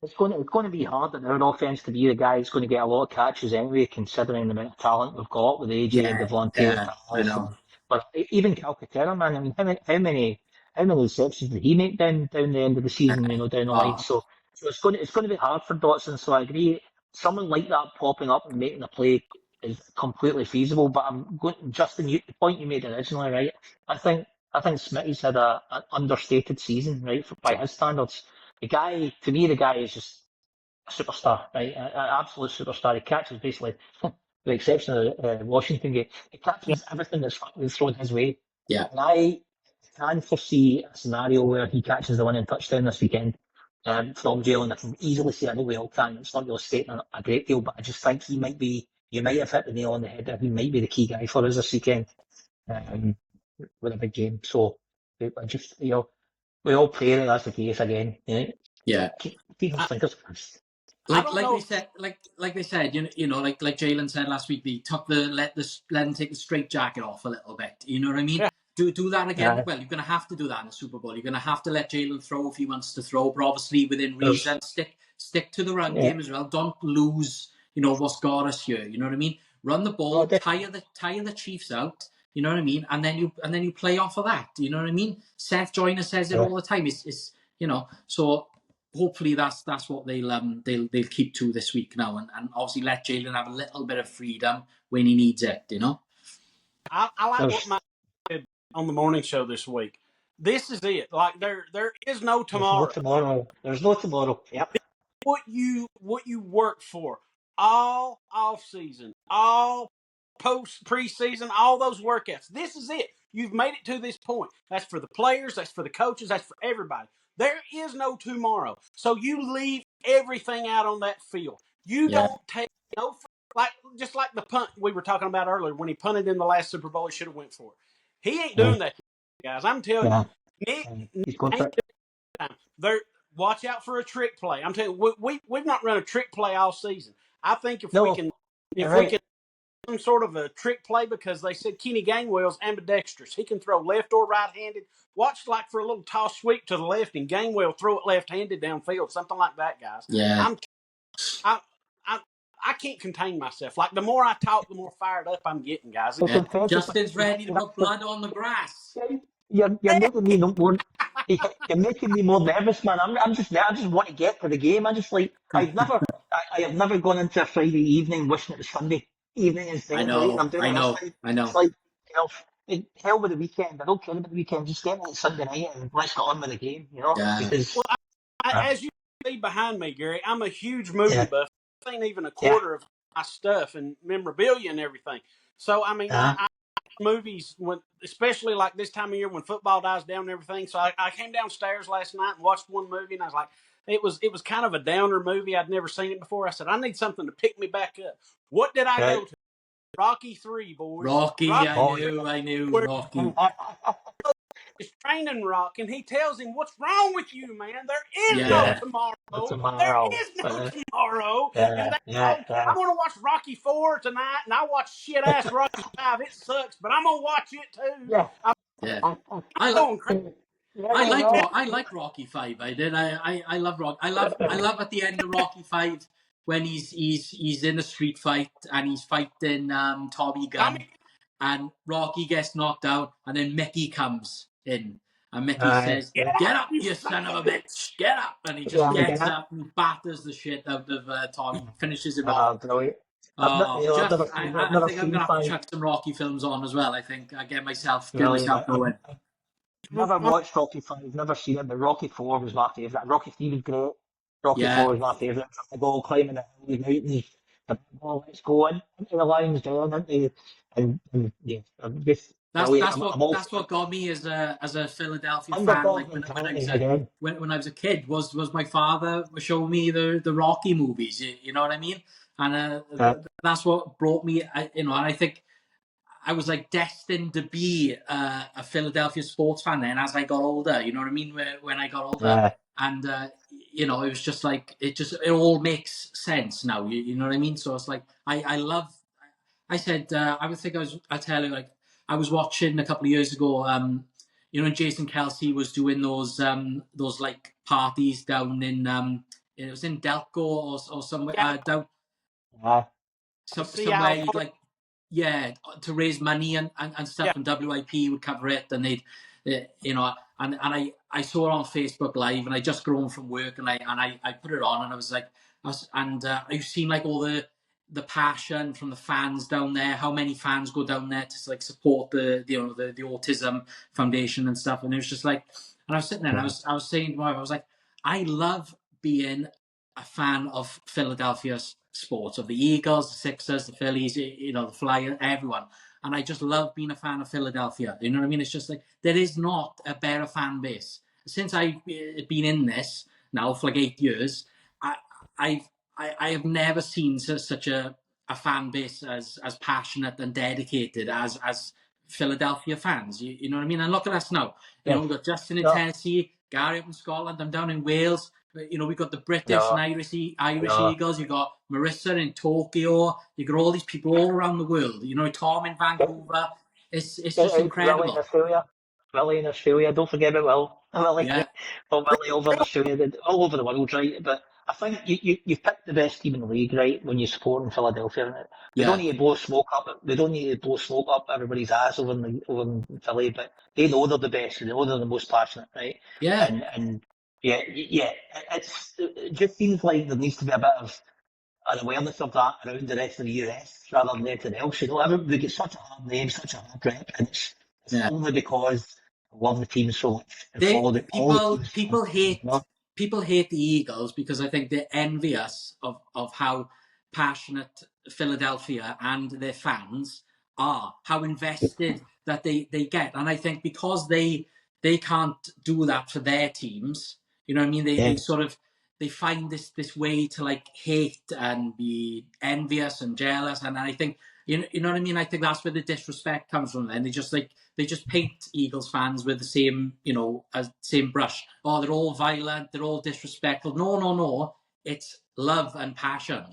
It's going to be hard in our offense to be the guy who's going to get a lot of catches anyway, considering the amount of talent we've got with AJ and Devontae. But even Calcaterra, man, I mean, how many receptions did he make down the end of the season? You know, down the line. Oh, So it's going to be hard for Dotson. So I agree. Someone like that popping up and making a play is completely feasible. But I'm going, Justin, the point you made originally, right? I think Smitty's had an understated season, right, by his standards. The guy, to me, the guy is just a superstar, right? An absolute superstar. He catches basically, with the exception of the Washington game, he Yeah, catches everything that's thrown his way. yeah, And I can foresee a scenario where he catches the winning touchdown this weekend from Jalen. I can easily see, I know we all can, it's not really stating a great deal, but I just think he might be, you might have hit the nail on the head there. He might be the key guy for us this weekend um, with a big game. So I just, we all pray that that's the case again. You know? yeah. Keep those I, fingers crossed. I Like don't like know they if said, like they said, like Jalen said last week, they took let him take the straight jacket off a little bit. You know what I mean? yeah, Do that again. Uh, Well, you're gonna have to do that in the Super Bowl. You're gonna have to let Jalen throw if he wants to throw, but obviously within there's, reason. Stick to the run yeah, game as well. Don't lose. What's got us here. You know what I mean? Run the no, ball, definitely. tire the Chiefs out. You know what I mean? And then you play off of that. You know what I mean? Seth Joyner says it Yeah. all the time. It's so. Hopefully that's what they'll keep to this week now, and obviously let Jalen have a little bit of freedom when he needs it. I like what There's, Mike said on the morning show this week. This is it. Like there is no there's no tomorrow. tomorrow. There's no tomorrow. Yep. What you work for all off season, all preseason, all those workouts. This is it. You've made it to this point. That's for the players. That's for the coaches. That's for everybody. There is no tomorrow. So you leave everything out on that field. You Yeah, don't take no just like the punt we were talking about earlier when he punted in the last Super Bowl. He should have went for it. He ain't Yeah. doing that, guys. I'm telling Yeah. you, Nick He's going for ain't it. doing that. There, watch out for a trick play. I'm telling you, we've not run a trick play all season. I think if we No, can, you're if we right. can some sort of a trick play, because they said Kenny Gainwell's ambidextrous. He can throw left or right-handed. Watch like for a little toss sweep to the left, and Gainwell throw it left-handed downfield, something like that, guys. yeah. I, I, I can't contain myself. Like the more I talk, the more fired up I'm getting, guys. It's Yeah. impressive. Justin's ready to put blood on the grass. You're making me no more. You're making me more nervous, man. I'm just I just want to get to the game. I just like I have never gone into a Friday evening wishing it was Sunday evening I instead, right? And know, I'm doing I it this know, time. I It's know. like hell with the weekend. I don't care about the weekend. Just get me Sunday night and let's get on with the game. Yeah, Because Well, as you see behind me, Gary, I'm a huge movie yeah, buff. I ain't even a yeah, quarter of my stuff and memorabilia and everything. So I mean, uh, I movies when, especially like this time of year when football dies down and everything. So I came downstairs last night and watched one movie, and I was like, it was kind of a downer movie. I'd never seen it before. I said, I need something to pick me back up. What did I right. go to? Rocky 3, boys. Rocky. Rocky, Oh yeah. I knew where Rocky. is training Rock, and he tells him, "What's wrong with you, man? There is no Yeah, Yeah. tomorrow. There Tomorrow. is no tomorrow." And Yeah, they yeah, go, yeah, "I'm gonna watch Rocky 4 tonight, and I watch shit ass Rocky 5. It sucks, but I'm gonna watch it too. yeah. I'm yeah. I, I like going crazy." yeah, I know. I like Rocky 5. I did. I love Rock. I love at the end of Rocky 5 when he's in a street fight and he's fighting Tommy Gunn, Tommy, and Rocky gets knocked out, and then Mickey comes in, and Mickey Aye, says, get yeah, "Get out, up, you you son son of of a a bitch! bitch! Get up!" And he just yeah, gets yeah. up and batters the shit out of Tommy, finishes him off. Brilliant. Oh, I've I never think I'm seen gonna have to five. chuck some Rocky films on as well. I think I get myself Brilliant. going. I've never watched Rocky Five, never seen it, but Rocky Four was my favourite. Rocky Three was great. Rocky Yeah, Four was my favourite. The goal climbing the hill, the mountains, the ball, let's go into the lines down, and yeah, I'm just brilliant. I'm all that's what got me as a Philadelphia fan. underdog Like when I mentality was again. when I was a kid, was my father showing me the Rocky movies. You know what I mean? And Uh, that's what brought me. And I think I was like destined to be a Philadelphia sports fan then as I got older. You know what I mean? When I got older, yeah, and it was just like it all makes sense now. You know what I mean? So it's like I love. I said I would think I tell you like I was watching a couple of years ago. When Jason Kelsey was doing those like parties down in it was in Delco or somewhere yeah, down see somewhere how you'd far like to raise money and stuff, Yeah. and WIP would cover it, and they'd, you know, and I saw it on Facebook Live, and I just got home from work, and I put it on, and I was like, I've seen like all the passion from the fans down there, how many fans go down there to like support the Autism Foundation and stuff, and it was just like, and I was sitting there, and I was saying to my wife, I was like, I love being a fan of Philadelphia's sports, of the Eagles, the Sixers, the Phillies, you know, the Flyers, everyone. And I just love being a fan of Philadelphia. You know what I mean? It's just like, there is not a better fan base. Since I've been in this now for like 8 years, I have never seen such a fan base as passionate and dedicated as Philadelphia fans. You know what I mean? And look at us now. You know, we've got Justin in Tennessee, Gary up in Scotland, I'm down in Wales. You know, we've got the British and Irish Eagles. You've got Marissa in Tokyo. You've got all these people all around the world. You know, Tom in Vancouver. It's just incredible. Willie in Australia. Don't forget about Willie. Yeah. Well, Willie over in Australia, all over the world, right? But I think you've picked the best team in the league, right? When you support in Philadelphia, they don't need to blow smoke up. They don't need to blow smoke up everybody's ass over in Philly, but they know they're the best. They know they're the most passionate, right? Yeah. And it just seems like there needs to be a bit of an awareness of that around the rest of the US rather than anything else. You know, everybody gets such a hard name, such a hard rep, and it's only because I love the team so much and follow the people hate people hate the Eagles because I think they're envious of how passionate Philadelphia and their fans are, how invested that they get. And I think because they can't do that for their teams, you know what I mean? They sort of, they find this way to like hate and be envious and jealous. And I think, you know what I mean? I think that's where the disrespect comes from. And they just paint Eagles fans with the same, you know, same brush. Oh, they're all violent, they're all disrespectful. No. It's love and passion.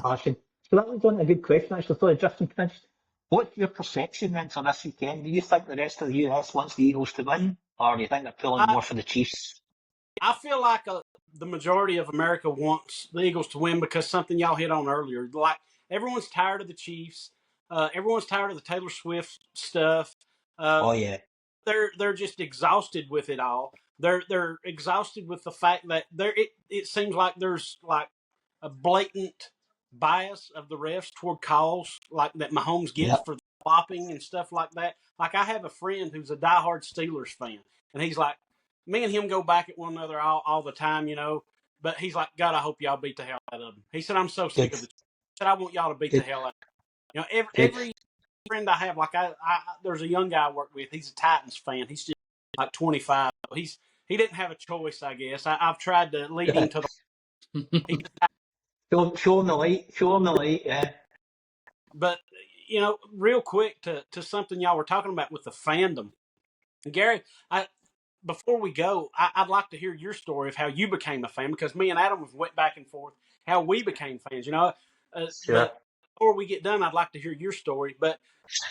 Passion. So that was on a good question, actually. I thought Justin finished. What's your perception then for this weekend? Do you think the rest of the US wants the Eagles to win? Or do you think they're pulling more for the Chiefs? I feel like the majority of America wants the Eagles to win because something y'all hit on earlier. Like, everyone's tired of the Chiefs. Everyone's tired of the Taylor Swift stuff. They're just exhausted with it all. They're exhausted with the fact that it seems like there's like a blatant bias of the refs toward calls like that Mahomes gets for flopping and stuff like that. Like, I have a friend who's a diehard Steelers fan, and he's like, me and him go back at one another all the time, you know. But he's like, God, I hope y'all beat the hell out of them. He said, I'm so sick of it. He said, I want y'all to beat the hell out of them. You know, every friend I have, like I there's a young guy I work with. He's a Titans fan. He's just like 25. He didn't have a choice, I guess. I've tried to lead him to the. Show him the light. Yeah. But you know, real quick to something y'all were talking about with the fandom, Gary. Before we go, I'd like to hear your story of how you became a fan, because me and Adam have went back and forth how we became fans. You know, but before we get done, I'd like to hear your story. But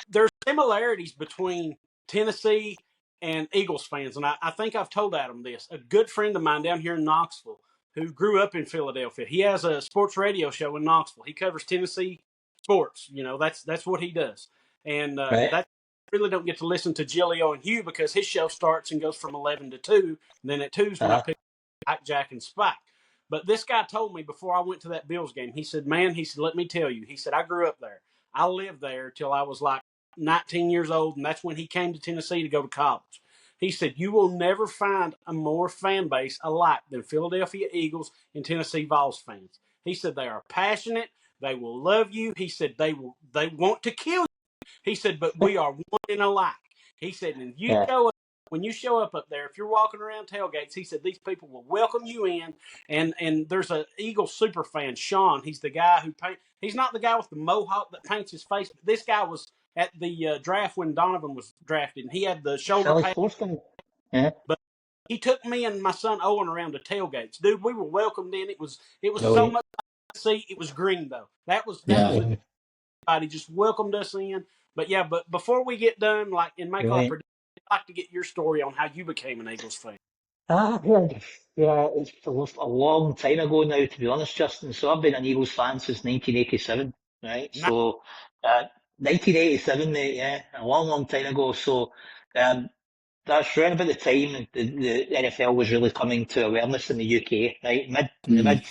there's similarities between Tennessee and Eagles fans, and I think I've told Adam this. A good friend of mine down here in Knoxville who grew up in Philadelphia, he has a sports radio show in Knoxville. He covers Tennessee sports. You know, that's what he does, and that's. Really don't get to listen to Gilio and Hugh because his show starts and goes from 11 to 2. And then at 2 is when I pick up Jack and Spike. But this guy told me before I went to that Bills game, he said, man, he said, let me tell you. He said, I grew up there. I lived there till I was like 19 years old, and that's when he came to Tennessee to go to college. He said, you will never find a more fan base alike than Philadelphia Eagles and Tennessee Vols fans. He said, they are passionate. They will love you. He said, they want to kill you. He said, but we are one and alike. He said, and when you show up there, if you're walking around tailgates, he said, these people will welcome you in. And there's an Eagles super fan, Sean. He's the guy who he's not the guy with the mohawk that paints his face. But this guy was at the draft when Donovan was drafted, and he had the shoulder pad. But he took me and my son Owen around the tailgates. Dude, we were welcomed in. It was so much to see. It was green, though. That was everybody just welcomed us in. But before we get done, like, and make our prediction, I'd like to get your story on how you became an Eagles fan. It's a long time ago now, to be honest, Justin. So I've been an Eagles fan since 1987, right? So 1987, mate, yeah, a long, long time ago. So, that's around about the time the NFL was really coming to awareness in the UK, right? Mm.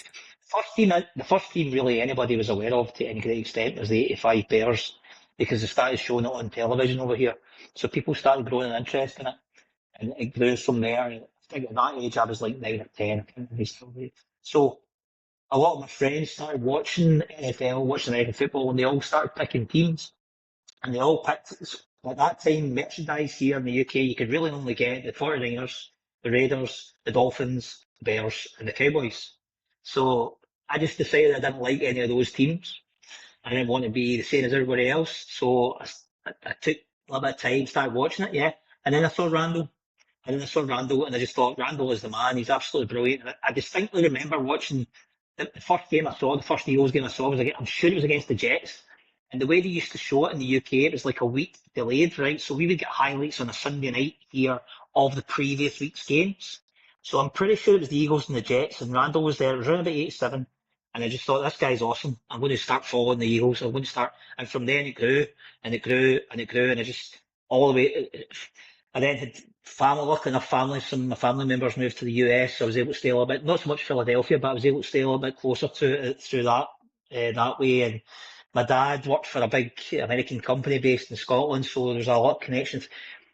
The first team really anybody was aware of to any great extent was the '85 Bears, because they started showing it on television over here. So people started growing an interest in it, and it grew from there. I think at that age I was like 9 or 10. I can't really still be. So a lot of my friends started watching NFL, watching American football, and they all started picking teams. And they all picked, at that time, merchandise here in the UK, you could really only get the 49ers, the Raiders, the Dolphins, the Bears, and the Cowboys. So I just decided I didn't like any of those teams. I didn't want to be the same as everybody else. So I took a little bit of time, started watching it, yeah. And then I saw Randall. And then I saw Randall, and I just thought, Randall is the man. He's absolutely brilliant. And I distinctly remember watching the first game I saw, the first Eagles game I saw was, I'm sure it was against the Jets. And the way they used to show it in the UK, it was like a week delayed, right? So we would get highlights on a Sunday night here of the previous week's games. So I'm pretty sure it was the Eagles and the Jets, and Randall was there. It was around about 87. And I just thought, this guy's awesome. I'm going to start following the Eagles. I'm going to start. And from then it grew, and it grew, and it grew, and it just all the way. I then had family, lucky enough, some of my family members moved to the US. So I was able to stay a little bit, not so much Philadelphia, but I was able to stay a little bit closer to it through that way. And my dad worked for a big American company based in Scotland, so there's a lot of connections.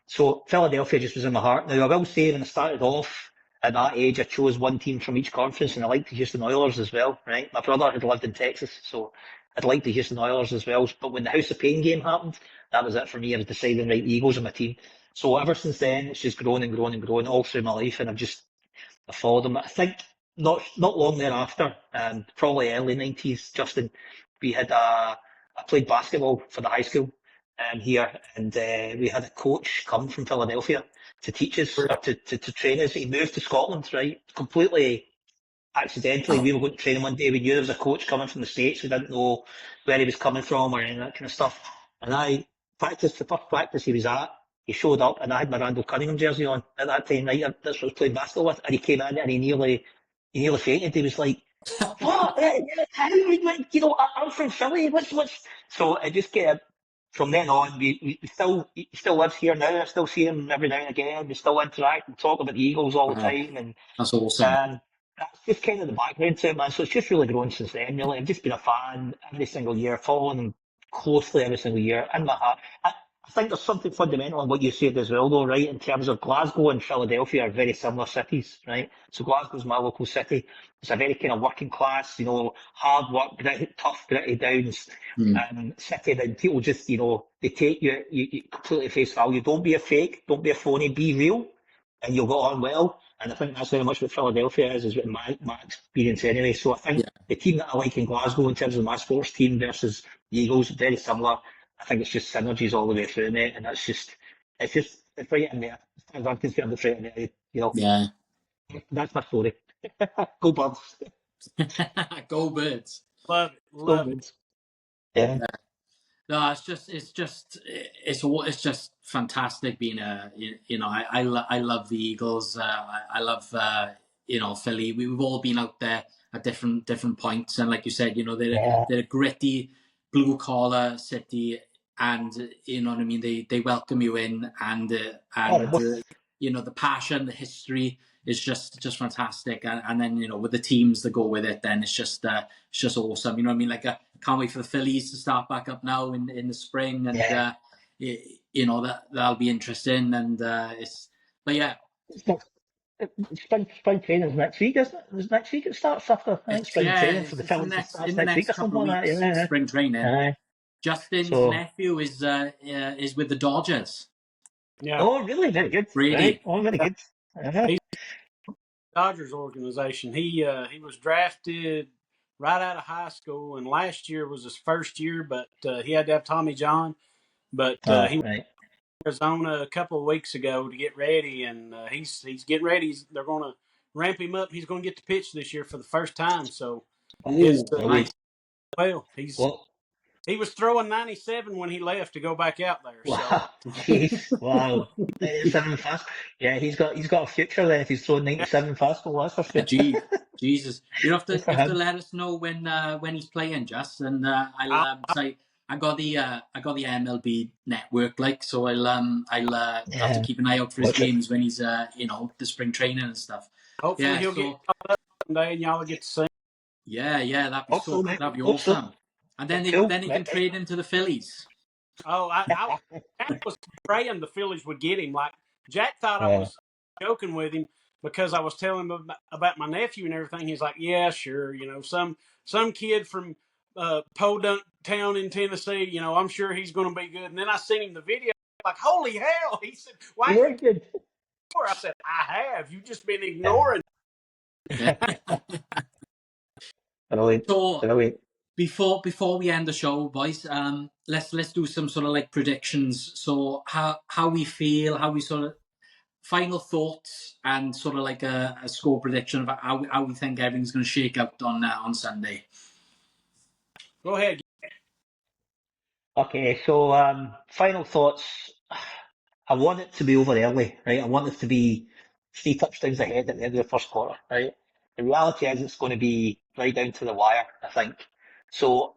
So Philadelphia just was in my heart. Now, I will say, when I started off at that age, I chose one team from each conference, and I liked the Houston Oilers as well, right? My brother had lived in Texas, so I'd liked the Houston Oilers as well. But when the House of Pain game happened, that was it for me. I was deciding, right, the Eagles are my team. So ever since then, it's just grown and grown and grown all through my life, and I followed them. I think not long thereafter, probably early 90s, Justin, we had I played basketball for the high school here, and we had a coach come from Philadelphia to teach us, or to train us. He moved to Scotland, right? Completely accidentally. We were going to train him one day. We knew there was a coach coming from the States. We didn't know where he was coming from or any of that kind of stuff. And I practiced, the first practice he was at, he showed up, and I had my Randall Cunningham jersey on at that time, right? That's what I was playing basketball with. And he came in and he nearly fainted. He was like, what? How? You know, I'm from Philly. What's? So I just get, from then on, he still lives here now. I still see him every now and again. We still interact and talk about the Eagles all the time. And That's awesome. that's just kind of the background to it, man. So it's just really grown since then, really. I've just been a fan every single year, following them closely every single year in my heart. I think there's something fundamental in what you said as well, though, right? In terms of Glasgow and Philadelphia are very similar cities, right? So Glasgow's my local city. It's a very kind of working class, you know, hard work, tough, gritty downs city. That people just, you know, they take you completely face value. Don't be a fake, don't be a phony, be real, and you'll go on well. And I think that's very much what Philadelphia is my experience anyway. So I think the team that I like in Glasgow in terms of my sports team versus the Eagles, very similar. I think it's just synergies all the way through, mate, and it's right in there. As far as I'm concerned, it's right in there. You know, Yeah. that's my story. Go Birds. Go Birds. Love it. Go Love it. Birds. Yeah. No, it's just fantastic being I love the Eagles. I love Philly. We've all been out there at different points, and like you said, you know, they're a gritty blue collar city, and you know what I mean. They welcome you in, and you know, the passion, the history is just fantastic, and then, you know, with the teams that go with it, then it's just awesome. You know what I mean? Like, I can't wait for the Phillies to start back up now in the spring, and you know, that'll be interesting. And but yeah, Spring training's next week, isn't it? Is next week it starts after? I think spring training for the Phillies starts next week or something like that. Yeah. Spring training. Justin's nephew is with the Dodgers. Yeah. Oh, really? Very good. Really? Right. Oh, very good. He's Dodgers organization. He was drafted right out of high school, and last year was his first year, but he had to have Tommy John. But he went to Arizona a couple of weeks ago to get ready, and he's getting ready. They're going to ramp him up. He's going to get to pitch this year for the first time. So he was throwing 97 when he left to go back out there. Wow, jeez, wow, 97 fast. Yeah, he's got a future then if he's throwing 97 fastball. That's for sure. Jesus, you have to let us know when he's playing, Just, and I'll say I got the MLB network, like, so I'll have to keep an eye out for his Watch it. games when he's the spring training and stuff. Hopefully Yeah, he'll get so caught up someday and y'all will get to see him. yeah, Hope so, mate. that'd be Hope so. awesome. And then Cool. he can trade into the Phillies. Oh, I was praying the Phillies would get him. Like Jack thought I was joking with him because I was telling him about my nephew and everything. He's like, "Yeah, sure. Some kid from Podunk Town in Tennessee. I'm sure he's going to be good." And then I sent him the video. Like, holy hell! He said, "Why?" Very good. I said, "I have. You've just been ignoring." Brilliant. So Brilliant. before we end the show, boys, let's do some sort of like predictions. So how we feel, how we sort of final thoughts, and sort of like a score prediction of how we think everything's going to shake out on Sunday. Go ahead. Okay, so final thoughts. I want it to be over early, right? I want it to be 3 touchdowns ahead at the end of the first quarter, right? The reality is it's going to be right down to the wire, I think. So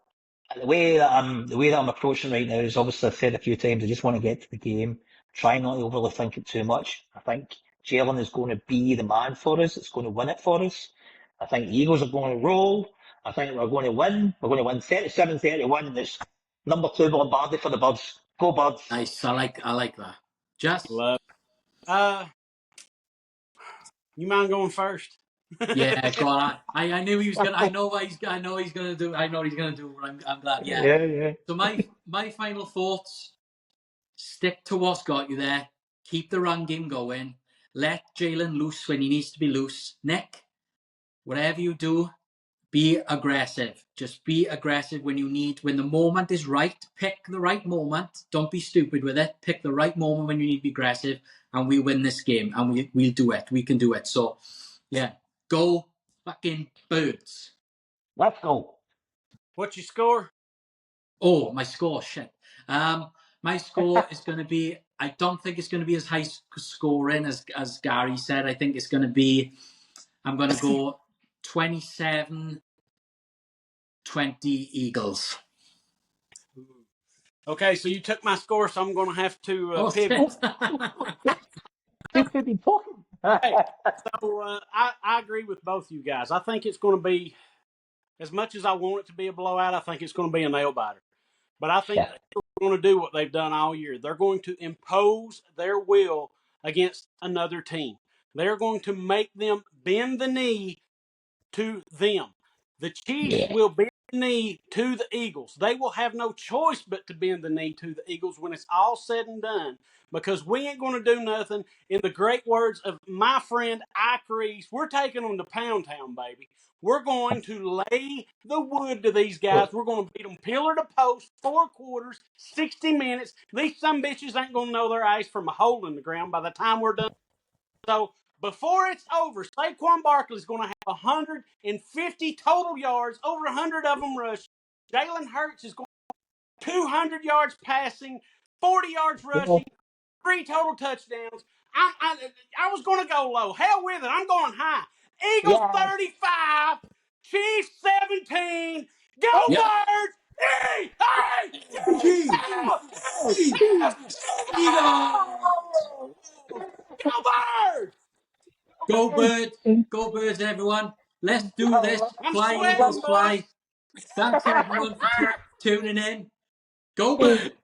the way that I'm approaching right now is, obviously I've said a few times, I just want to get to the game, try not to overly think it too much. I think Jalen is going to be the man for us. It's going to win it for us. I think the Eagles are going to roll. I think we're going to win. We're going to win 37-31. It's number 2 Lombardi for the Birds. Go Birds. Nice, I like that. Just Love. You mind going first? yeah, go on. I knew he was gonna. I know what he's gonna do. I know what he's gonna do. I'm glad. Yeah. Yeah. So my final thoughts: stick to what's got you there. Keep the run game going. Let Jalen loose when he needs to be loose. Nick, whatever you do, be aggressive. Just be aggressive when the moment is right. Pick the right moment. Don't be stupid with it. Pick the right moment when you need to be aggressive, and we win this game, and we'll do it. We can do it. So, yeah, go fucking Birds. Let's go. What's your score? Oh, my score, shit. My score is going to be, I don't think it's going to be as high scoring as Gary said. I think it's going to be, I'm going to go 27-20 Eagles. Okay, so you took my score, so I'm going to have to pivot. Just to be talking. Hey, so I agree with both you guys. I think it's going to be, as much as I want it to be a blowout, I think it's going to be a nail biter. But I think they're going to do what they've done all year. They're going to impose their will against another team. They're going to make them bend the knee to them. The Chiefs will bend the knee to the Eagles. They will have no choice but to bend the knee to the Eagles when it's all said and done, because we ain't going to do nothing. In the great words of my friend Ike Reese, we're taking them to Pound Town, baby. We're going to lay the wood to these guys. We're going to beat them pillar to post, 4 quarters, 60 minutes. These some bitches ain't going to know their ice from a hole in the ground by the time we're done. So before it's over, Saquon Barkley is going to have 150 total yards, over 100 of them rushing. Jalen Hurts is going to have 200 yards passing, 40 yards rushing, 3 total touchdowns. I was going to go low. Hell with it. I'm going high. Eagles 35, Chiefs 17. Go Birds! Go Birds! Go Birds! Go Birds, everyone! Let's do this. I'm Fly, sweating, Eagles, boys. fly! Thanks everyone for tuning in. Go Birds!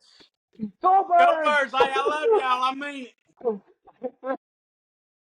Go Go Birds! Birds. Hey, I love y'all. I mean it.